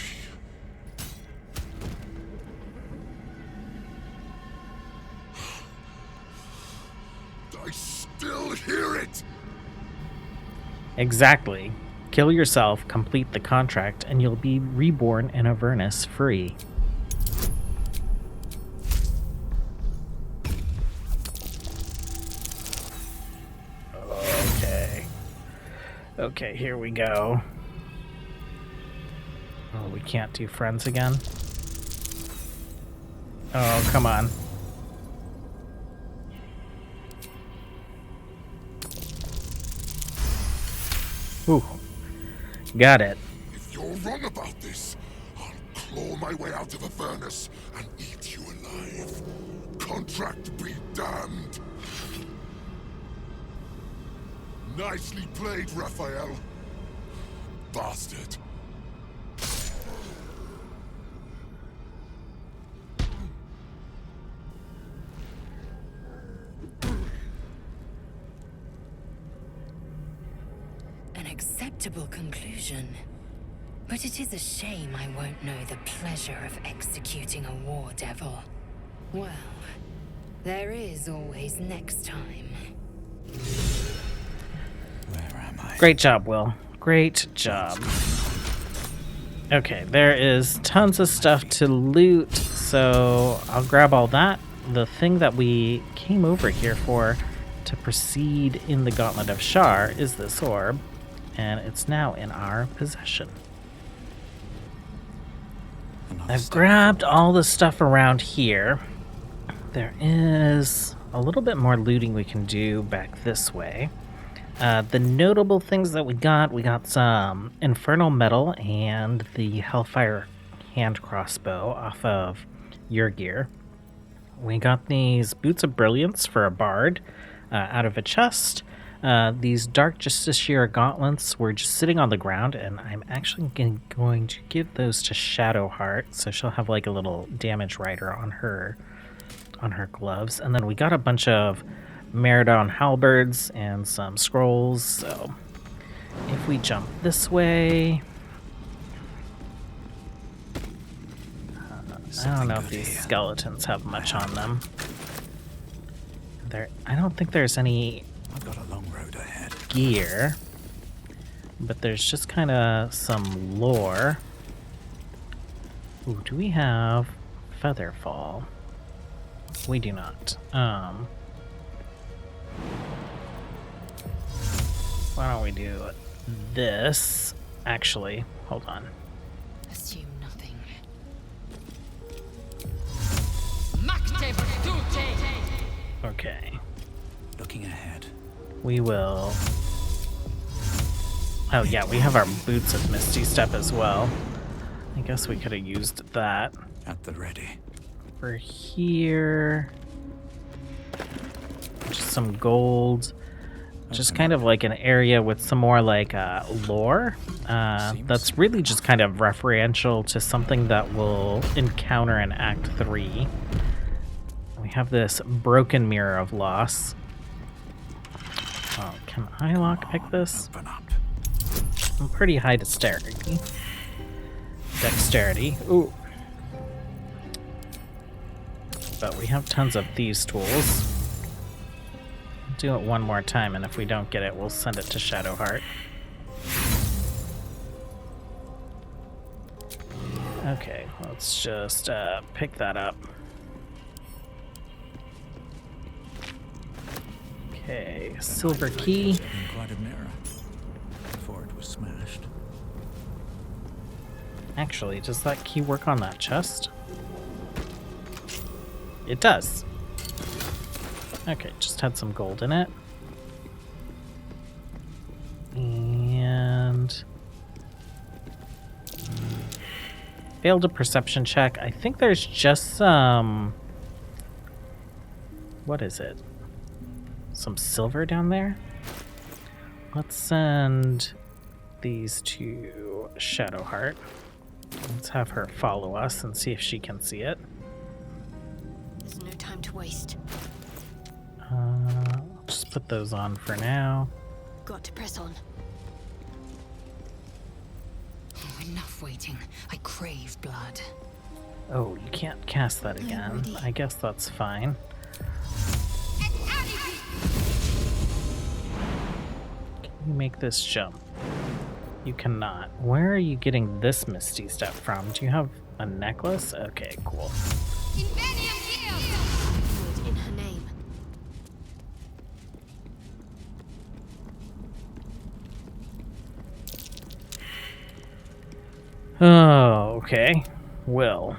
I still hear it! Exactly. Kill yourself, complete the contract, and you'll be reborn in Avernus free. Okay. Okay, here we go. Oh, we can't do friends again? Oh, come on. Ooh. Got it. If you're wrong about this, I'll claw my way out of Avernus and eat you alive. Contract be damned. Nicely played, Raphael. Bastard. An acceptable conclusion. But it is a shame I won't know the pleasure of executing a war devil. Well, there is always next time. Where am I? Great job, Will. Great job. Okay, there is tons of stuff to loot, so I'll grab all that. The thing that we came over here for to proceed in the Gauntlet of Shar is this orb, and it's now in our possession. I've grabbed all the stuff around here. There is a little bit more looting we can do back this way. The notable things that we got some Infernal Metal and the Hellfire hand crossbow off of your gear. We got these Boots of Brilliance for a bard out of a chest. These Dark Justiciar gauntlets were just sitting on the ground, and I'm actually going to give those to Shadowheart, so she'll have like a little damage rider on her gloves. And then we got a bunch of Meridon halberds and some scrolls. So if we jump this way, I don't know if these skeletons have much on them. I don't think there's any I've got a long road ahead. Gear, but there's just kind of some lore. Ooh, do we have Featherfall? We do not. Why don't we do this? Actually, hold on. Assume nothing. Okay. Looking ahead. We will... Oh yeah, we have our Boots of Misty Step as well. I guess we could have used that. At the ready. For here... Just some gold. just kind of like an area with some more like lore that's really just kind of referential to something that we'll encounter in Act 3. We have this broken mirror of loss. Oh, can I lockpick this? Open up. I'm pretty high dexterity. Ooh. But we have tons of thieves' tools. Do it one more time, and if we don't get it, we'll send it to Shadowheart. Okay, let's just pick that up. Okay, silver key. Quite a mirror before it was smashed. Actually, does that key work on that chest? It does. Okay, just had some gold in it. And failed a perception check. I think there's just some... What is it? Some silver down there? Let's send these to Shadowheart. Let's have her follow us and see if she can see it. There's no time to waste. Just put those on for now. Got to press on. Oh, enough waiting. I crave blood. Oh, you can't cast that again. I guess that's fine. Can you make this jump? You cannot. Where are you getting this misty step from? Do you have a necklace? Okay, cool. In her name. Oh, okay. Will.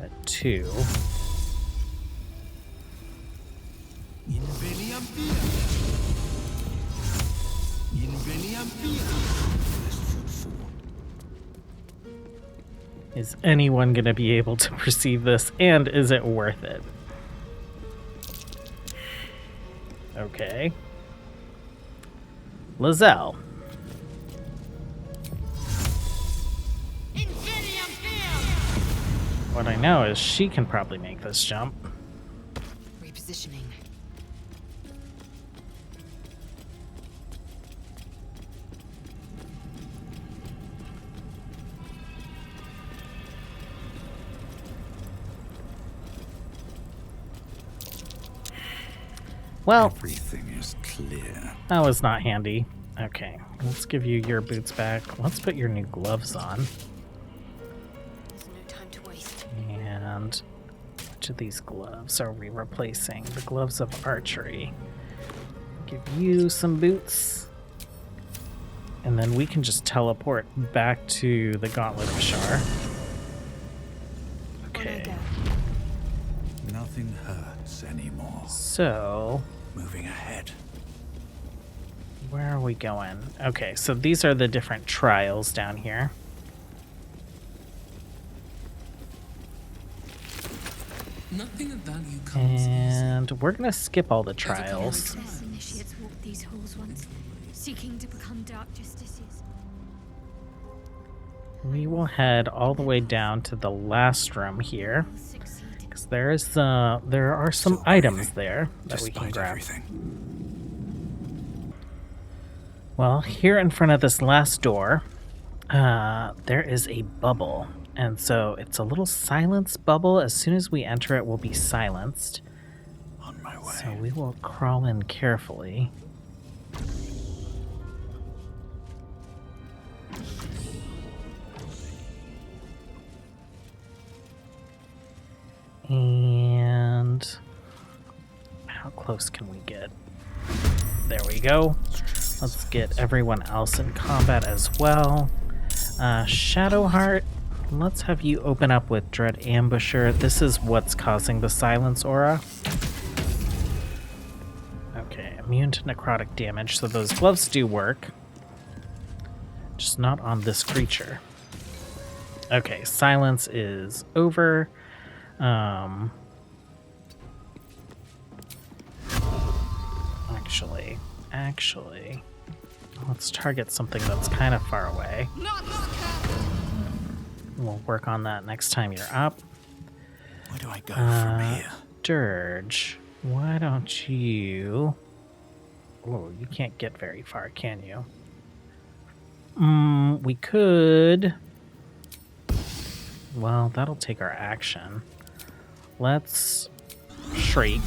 At 2. Is anyone going to be able to perceive this, and is it worth it? Okay. Lizelle. What I know is she can probably make this jump. Repositioning. Well, Everything is clear. that was not handy. Okay, let's give you your boots back. Let's put your new gloves on. There's no time to waste. And which of these gloves are we replacing? The gloves of archery. Give you some boots. And then we can just teleport back to the Gauntlet of Shar. Okay. Nothing hurts anymore. So, Moving ahead. where are we going? Okay, so these are the different trials down here. Nothing of value comes And we're going to skip all the trials. Countless initiates walked these halls once, seeking to become dark justiciars. We will head all the way down to the last room here. Succeed. Because there are some items there that we can Despite grab. everything. Well, here in front of this last door, there is a bubble. And so it's a little silence bubble. As soon as we enter it, we'll be silenced. On my way. So we will crawl in carefully. And how close can we get? There we go. Let's get everyone else in combat as well. Shadowheart, let's have you open up with Dread Ambusher. This is what's causing the silence aura. Okay, immune to necrotic damage, so those gloves do work. Just not on this creature. Okay, silence is over. Actually, let's target something that's kind of far away. We'll work on that next time you're up. Where do I go from here? Dirge, why don't you... Oh, you can't get very far, can you? We could... Well, that'll take our action. Let's shriek.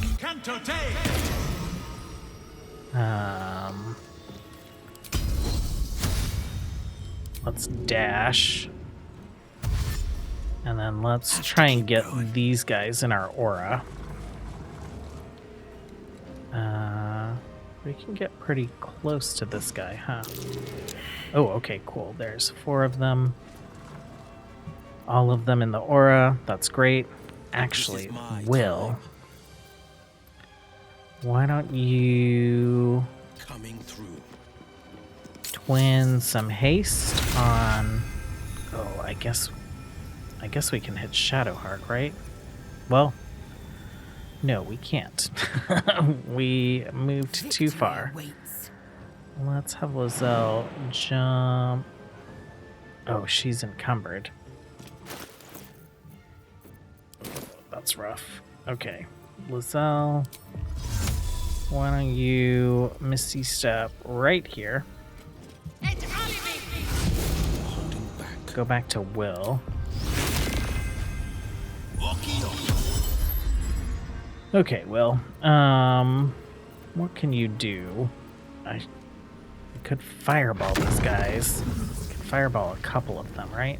Let's dash. And then let's try and get these guys in our aura. We can get pretty close to this guy, huh? Oh, okay, cool. There's 4 of them. All of them in the aura. That's great. Actually, Will, why don't you coming through. Twin some haste on... Oh, I guess we can hit Shadowheart, right? Well, no, we can't. We moved too far. Let's have Lizelle jump. Oh, she's encumbered. That's rough. Okay, Lizelle, why don't you Misty Step right here? Go back to Will. Okay, Will. What can you do? I could fireball these guys. Could fireball a couple of them, right?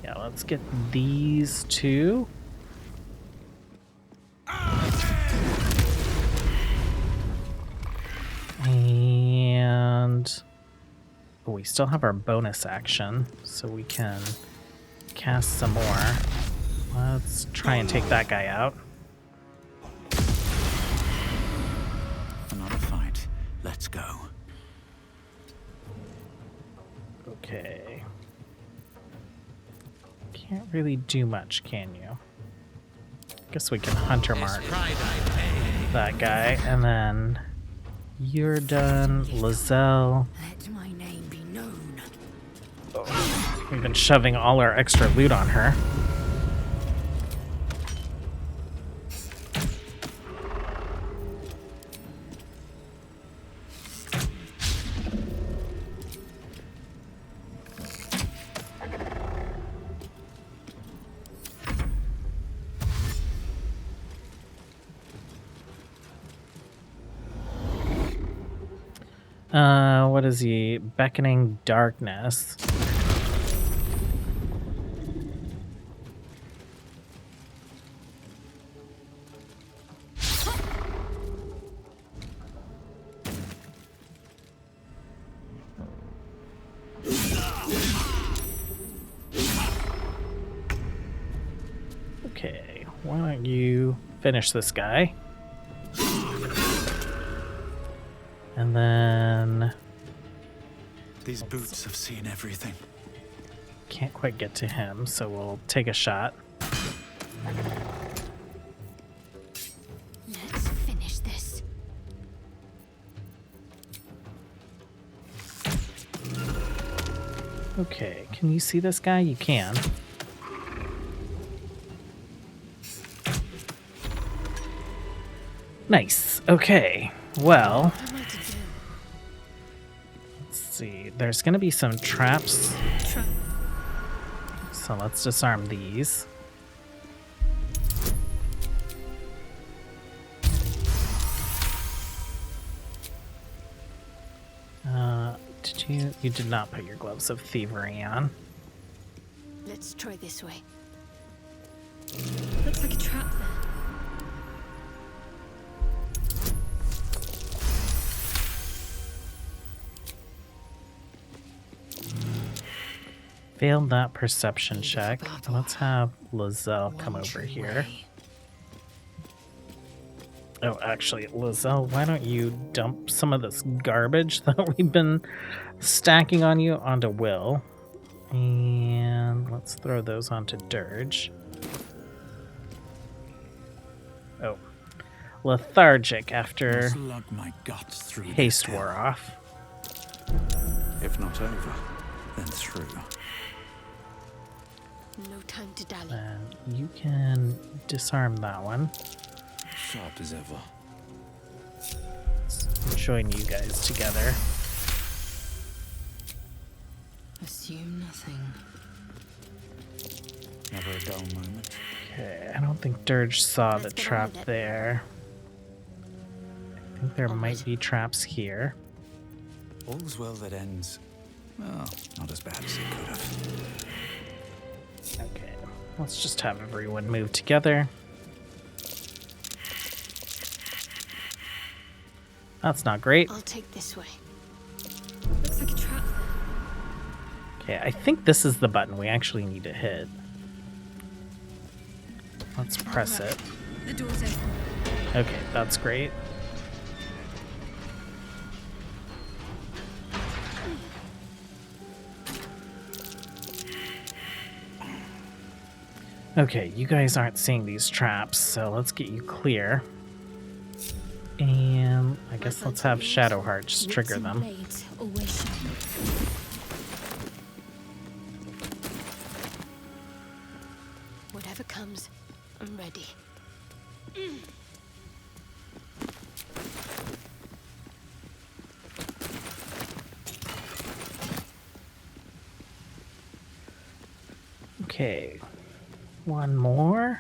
Yeah, let's get these 2. And we still have our bonus action, so we can cast some more. Let's try and take that guy out. Another fight. Let's go. Okay. Can't really do much, can you? Guess we can Hunter Mark that guy, and then you're done, Lizelle. Let my name be known. Oh, we've been shoving all our extra loot on her. What is he? Beckoning Darkness. Okay, why don't you finish this guy? And then... These boots have seen everything. Can't quite get to him, so we'll take a shot. Let's finish this. Okay, can you see this guy? You can. Nice. Okay, well... See, there's gonna be some traps, so let's disarm these. You did not put your gloves of thievery on. Let's try this way. Looks like a trap there. Failed that perception check. Let's have Lizelle come over here. Oh, actually, Lizelle, why don't you dump some of this garbage that we've been stacking on you onto Will? And let's throw those onto Dirge. Oh. Lethargic after Slug my guts through haste this wore hell. off. If not over, then through. No time to dally. And you can disarm that one. Sharp as ever. Let's join you guys together. Assume nothing. Never a dull moment. Okay, I don't think Dirge saw the Let's get on trap with it. there. I think there might be traps here. All's well that ends. Well, not as bad as it could have. Okay, let's just have everyone move together. That's not great. I'll take this way. Looks like a trap. Okay, I think this is the button we actually need to hit. Let's press it. The door's open. Okay, that's great. Okay, you guys aren't seeing these traps, so let's get you clear. And I guess let's have Shadowheart just trigger them. Blades always sharp. Whatever comes, I'm ready. Okay, one more.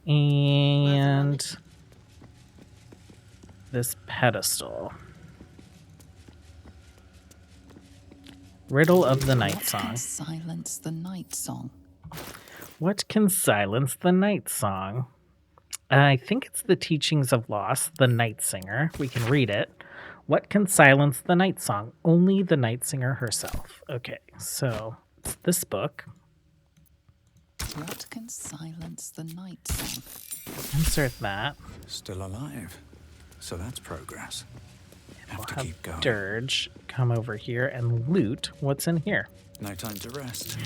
And this pedestal. Riddle of the Night Song. Silence the night song. What can silence the night song? I think it's the teachings of Loss, the Night Singer. We can read it. What can silence the night song? Only the Night Singer herself. Okay, so it's this book. What can silence the night song? Insert that. Still alive. So that's progress. Have to Have keep going. Dirge come over here and loot what's in here. No time to rest.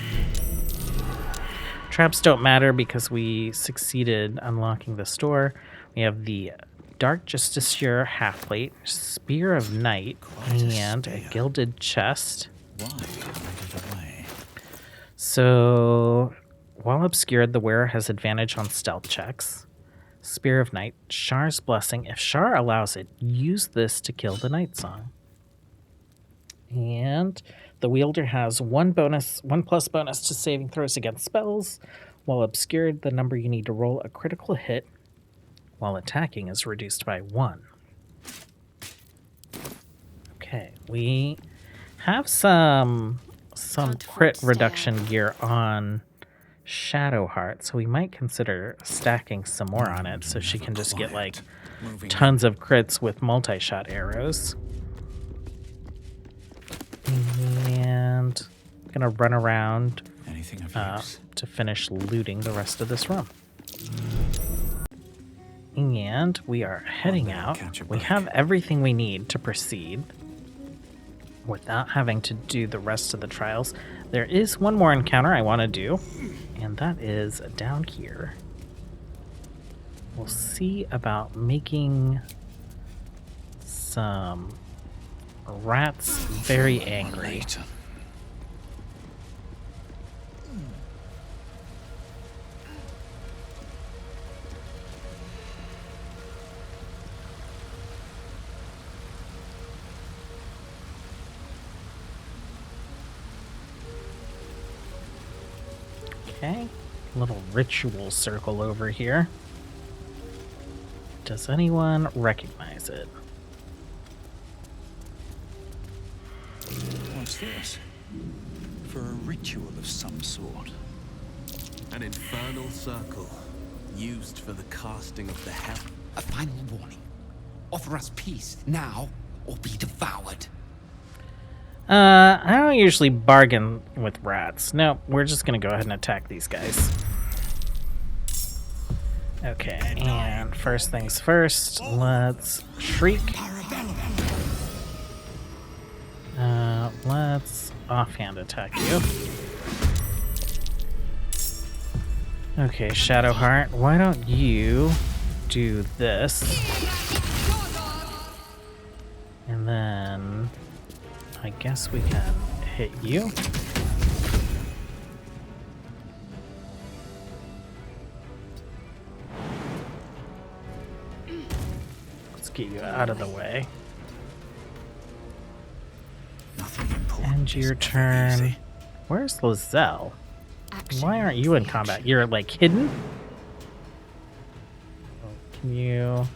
Traps don't matter because we succeeded unlocking this door. We have the Dark Justiciar half-plate, Spear of Night, and a gilded chest. Why hide it away? So, while obscured, the wearer has advantage on stealth checks. Spear of Night, Shar's Blessing. If Shar allows it, use this to kill the Night Song. And the wielder has one plus bonus to saving throws against spells. While obscured, the number you need to roll a critical hit while attacking is reduced by 1. Okay, we have some crit reduction gear on Shadowheart, so we might consider stacking some more on it so she can just get like tons of crits with multi-shot arrows. And I'm gonna run around to finish looting the rest of this room. And we are heading out. We have everything we need to proceed without having to do the rest of the trials. There is one more encounter I want to do, and that is down here. We'll see about making some rats very angry. Okay, little ritual circle over here. Does anyone recognize it? What's this? For a ritual of some sort. An infernal circle, used for the casting of the hell. A final warning. Offer us peace now, or be devoured. I don't usually bargain with rats. No, we're just gonna go ahead and attack these guys. Okay, and first things first, let's shriek. Let's offhand attack you. Okay, Shadowheart, why don't you do this? And then I guess we can hit you. Let's get you out of the way. End your turn. Where's Lizelle? Why aren't you in combat? You're like hidden? Can you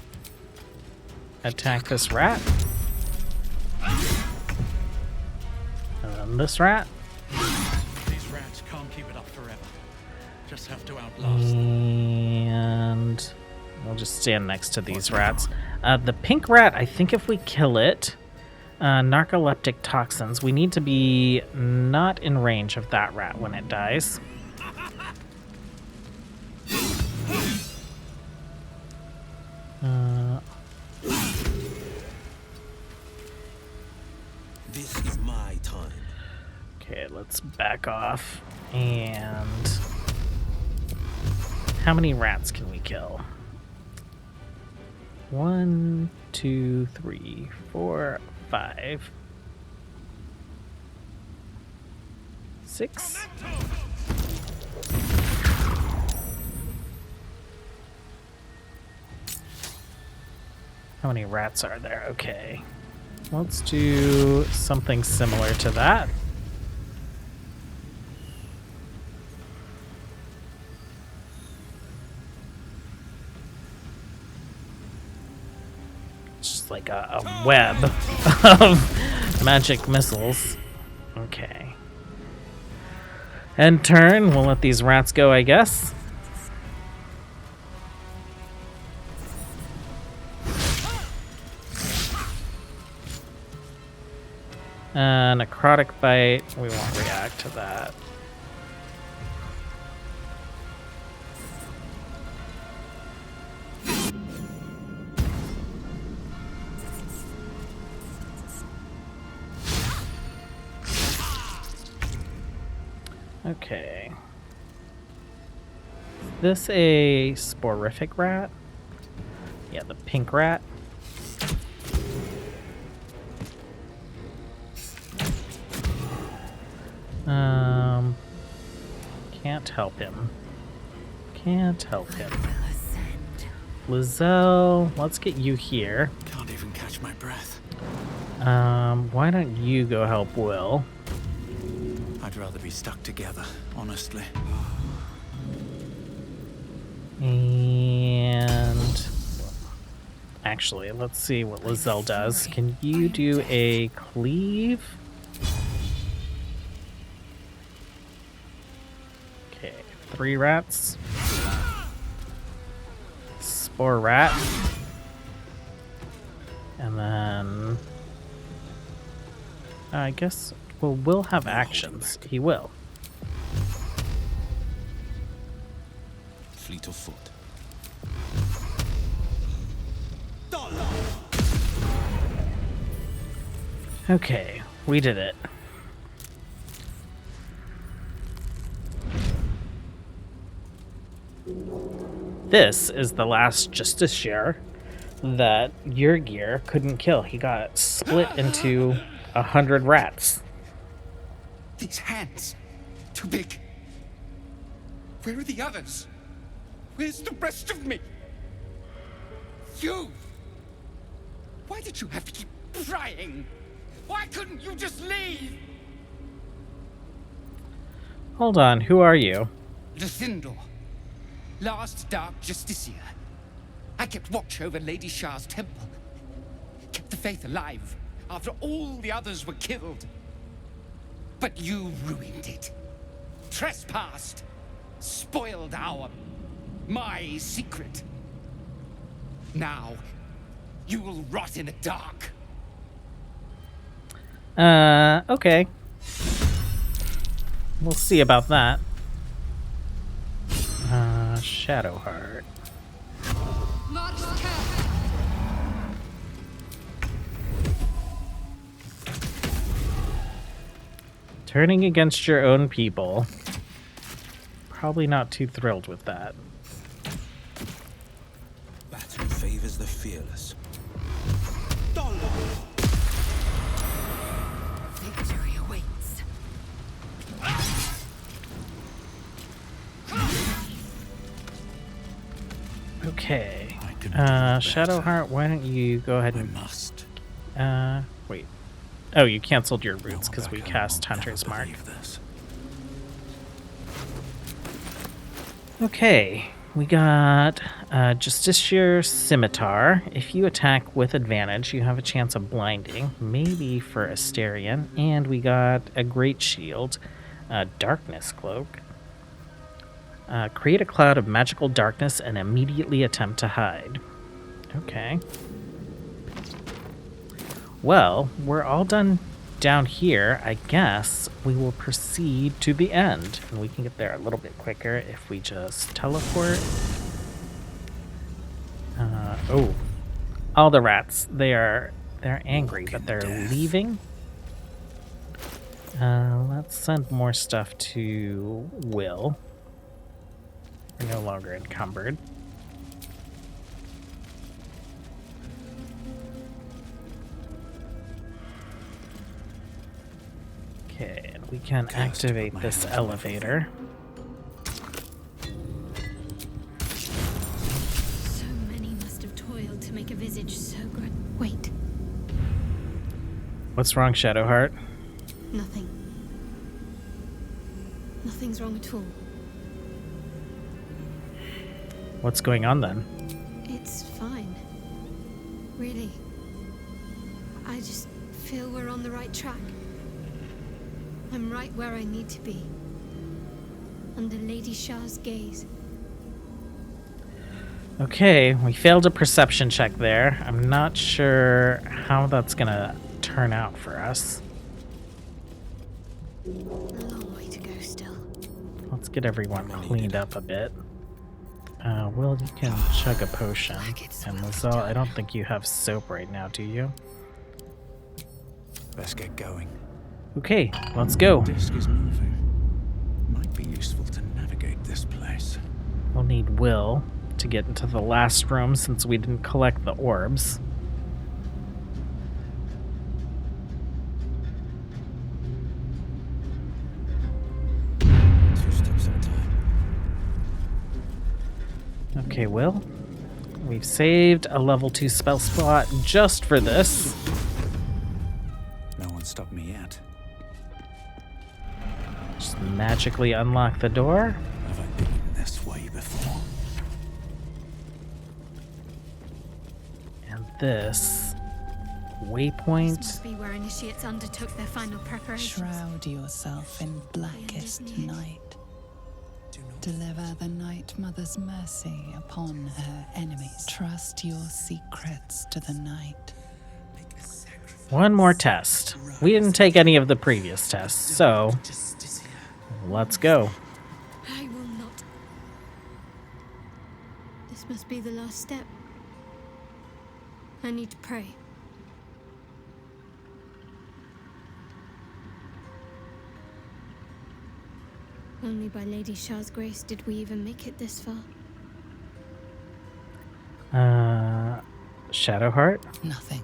attack this rat? And then this rat? These rats can't keep it up forever. Just have to outlast them. And we'll just stand next to these rats. The pink rat, I think if we kill it, narcoleptic toxins, we need to be not in range of that rat when it dies. This is my time. Okay, let's back off. And how many rats can we kill? 1, 2, 3, 4, 5, 6. How many rats are there? Okay. Let's do something similar to that. Just like a web of magic missiles. Okay. End turn. We'll let these rats go, I guess. Necrotic bite. We won't react to that. Okay. Is this a sporific rat? Yeah, the pink rat. Can't help him. Can't help him. Lizelle, let's get you here. Can't even catch my breath. Why don't you go help Will? I'd rather be stuck together, honestly. And actually, let's see what Lizelle does. Can you do a cleave? Okay, 3 rats. Spore rat. And then I guess we'll have actions. He will. Fleet of foot. Okay, we did it. This is the last Justiciar that Yurgir couldn't kill. He got split into 100 rats. These hands. Too big. Where are the others? Where's the rest of me? You! Why did you have to keep trying? Why couldn't you just leave? Hold on, who are you? Luthindor, last Dark Justiciar. I kept watch over Lady Shah's temple. Kept the faith alive after all the others were killed. But you ruined it. Trespassed. Spoiled my secret. Now, you will rot in the dark. Okay. We'll see about that. Shadowheart. Turning against your own people. Probably not too thrilled with that. Battle favors the fearless. Victory awaits. Okay. Shadowheart, why don't you go ahead and... must. Wait. Oh, you canceled your roots because we cast Hunter's Mark. Okay. We got Justiciar Scimitar. If you attack with advantage, you have a chance of blinding, maybe for Asterion. And we got a Great Shield, Darkness Cloak. Create a cloud of magical darkness and immediately attempt to hide. Okay. Well, we're all done down here. I guess we will proceed to the end. And we can get there a little bit quicker if we just teleport. Oh. All the rats. They're angry, but they're leaving. Let's send more stuff to Will. We're no longer encumbered. Okay, and we can activate this elevator. So many must have toiled to make a visage so good. Wait, What's wrong, Shadowheart? nothing. Nothing's wrong at all. What's going on then? It's fine. Really. I just feel we're on the right track. I'm right where I need to be. Under Lady Shah's gaze. Okay, we failed a perception check there. I'm not sure how that's gonna turn out for us. A long way to go still. Let's get everyone cleaned up a bit. Will, you can chug a potion. And Lizelle, I don't think you have soap right now, do you? Let's get going. Okay, let's go. Disc is moving. Might be useful to navigate this place. We'll need Will to get into the last room since we didn't collect the orbs. Okay, Will. We've saved a level 2 spell slot just for this. No one stopped me yet. Just magically unlock the door. Have I been this way before? And this This waypoint. must be where initiates undertook their final preparations. Shroud yourself in blackest night. Deliver the Night Mother's mercy upon her enemies. Trust your secrets to the night. One more test. We didn't take any of the previous tests, so let's go. I will not. This must be the last step. I need to pray. Only by Lady Shah's grace did we even make it this far. Shadowheart? Nothing.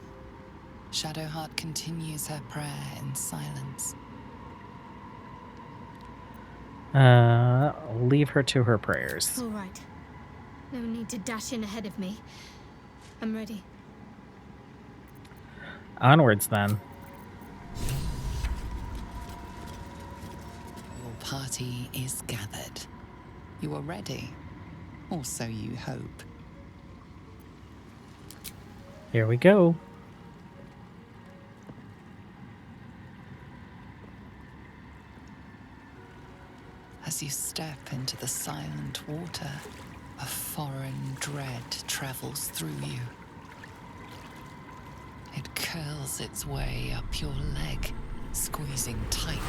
Shadowheart continues her prayer in silence. Leave her to her prayers. All right. No need to dash in ahead of me. I'm ready. Onwards, then. Your party is gathered. You are ready, or so you hope. Here we go. As you step into the silent water, a foreign dread travels through you. It curls its way up your leg, squeezing tight.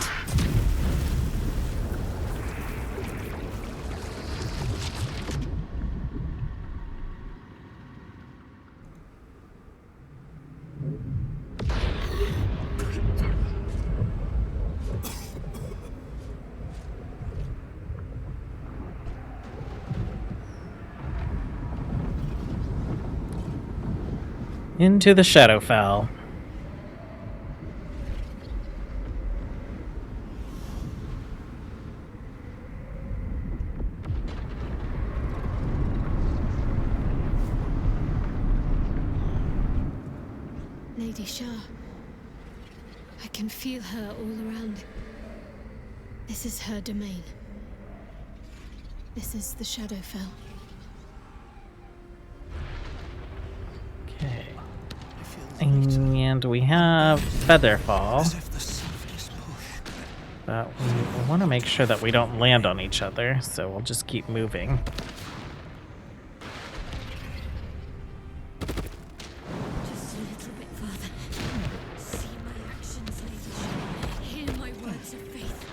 Into the Shadowfell. Lady Shah. I can feel her all around. This is her domain. This is the Shadowfell. Okay. And we have Featherfall. But we want to make sure that we don't land on each other, so we'll just keep moving. Just a little bit further. See my actions, Lady Shah. Hear my words of faith.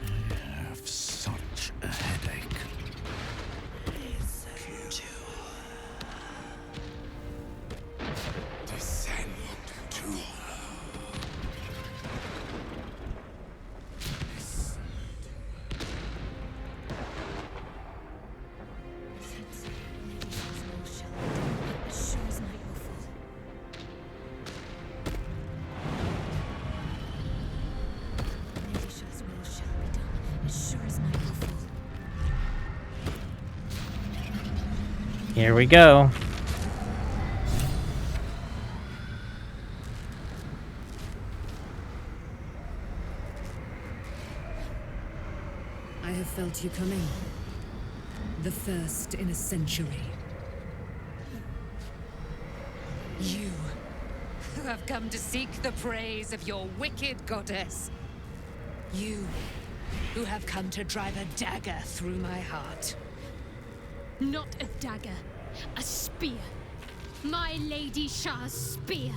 I have such a headache. Descend to Here we go. I have felt you coming. The first in a century. You, who have come to seek the praise of your wicked goddess. You, who have come to drive a dagger through my heart. Not a dagger, a spear. My Lady Shah's spear.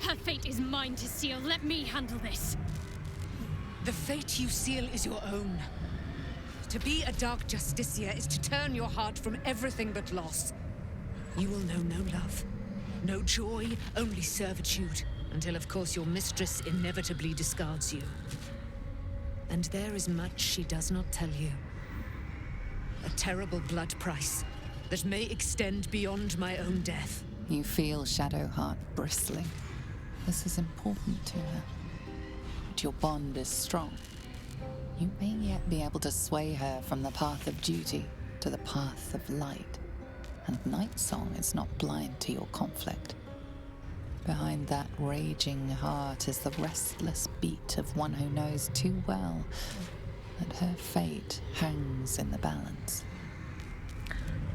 Her fate is mine to seal. Let me handle this. The fate you seal is your own. To be a Dark Justicia is to turn your heart from everything but loss. You will know no love, no joy, only servitude, until of course your mistress inevitably discards you. And there is much she does not tell you. A terrible blood price that may extend beyond my own death. You feel Shadowheart bristling. This is important to her. But your bond is strong. You may yet be able to sway her from the path of duty to the path of light. And Nightsong is not blind to your conflict. Behind that raging heart is the restless beat of one who knows too well that her fate hangs in the balance.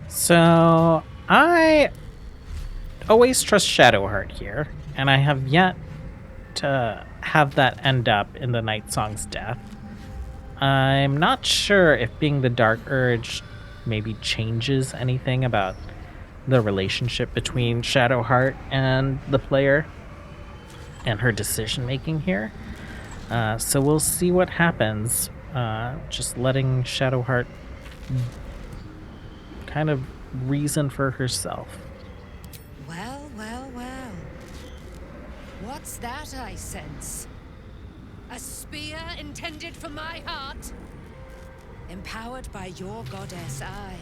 So, I always trust Shadowheart here, and I have yet to have that end up in the Nightsong's death. I'm not sure if being the Dark Urge maybe changes anything about the relationship between Shadowheart and the player and her decision making here. So we'll see what happens. Just letting Shadowheart kind of reason for herself. Well, well, well. What's that I sense? A spear intended for my heart? Empowered by your goddess, I.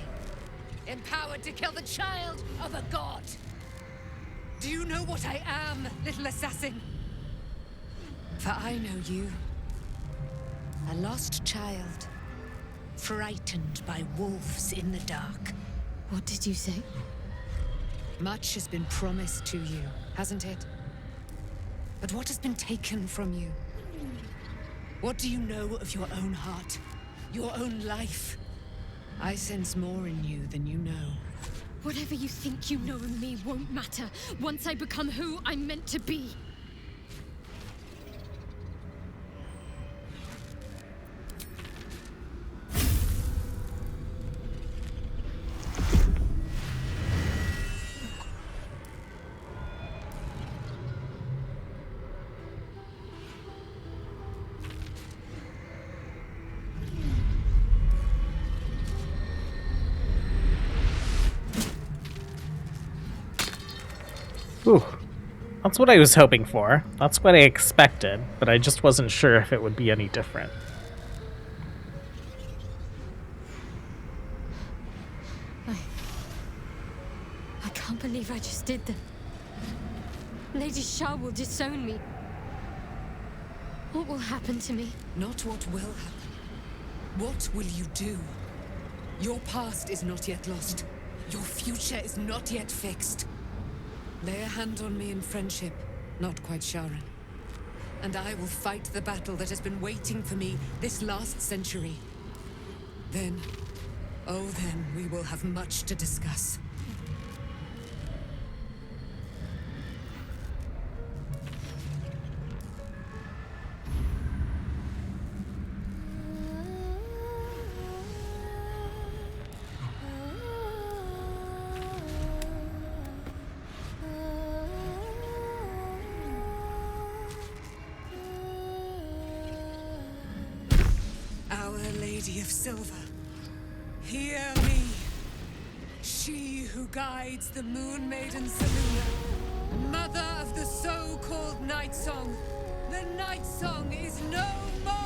Empowered to kill the child of a god. Do you know what I am, little assassin? For I know you. A lost child. Frightened by wolves in the dark. What did you say? Much has been promised to you, hasn't it? But what has been taken from you? What do you know of your own heart? Your own life? I sense more in you than you know. Whatever you think you know of me won't matter once I become who I'm meant to be. Ooh, that's what I was hoping for. That's what I expected, but I just wasn't sure if it would be any different. can't believe I just did that. Lady Shah will disown me. What will happen to me? Not what will happen. What will you do? Your past is not yet lost. Your future is not yet fixed. Lay a hand on me in friendship, not quite Sharon. And I will fight the battle that has been waiting for me this last century. Then, oh then, we will have much to discuss. Lady of Silver, hear me. She who guides the Moon Maiden Seluna, mother of the so-called Night Song. The Night Song is no more!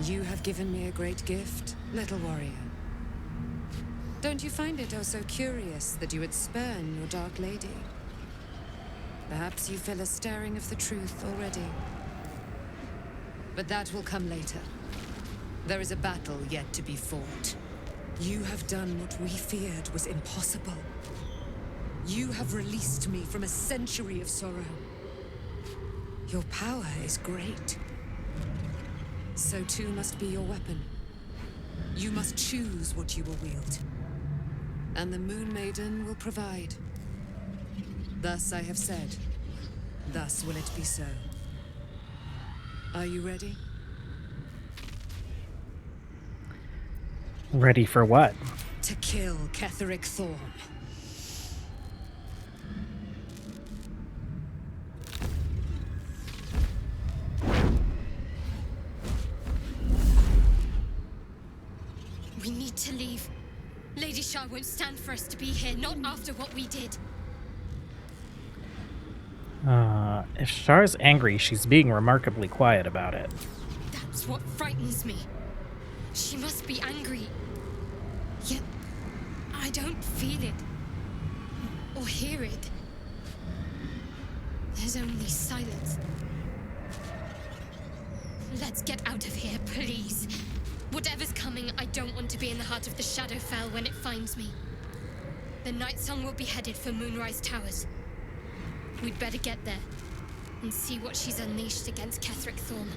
You have given me a great gift, little warrior. Don't you find it oh so curious that you would spurn your dark lady? Perhaps you feel a stirring of the truth already. But that will come later. There is a battle yet to be fought. You have done what we feared was impossible. You have released me from a century of sorrow. Your power is great. So too must be your weapon. You must choose what you will wield. And the Moon Maiden will provide. Thus I have said. Thus will it be so. Are you ready? Ready for what? To kill Ketheric Thorm. We need to leave. Lady Shah won't stand for us to be here, not after what we did. If Shar's angry, she's being remarkably quiet about it. That's what frightens me. She must be angry. Yet, I don't feel it. Or hear it. There's only silence. Let's get out of here, please. Whatever's coming, I don't want to be in the heart of the Shadowfell when it finds me. The Night Song will be headed for Moonrise Towers. We'd better get there and see what she's unleashed against Ketheric Thorm.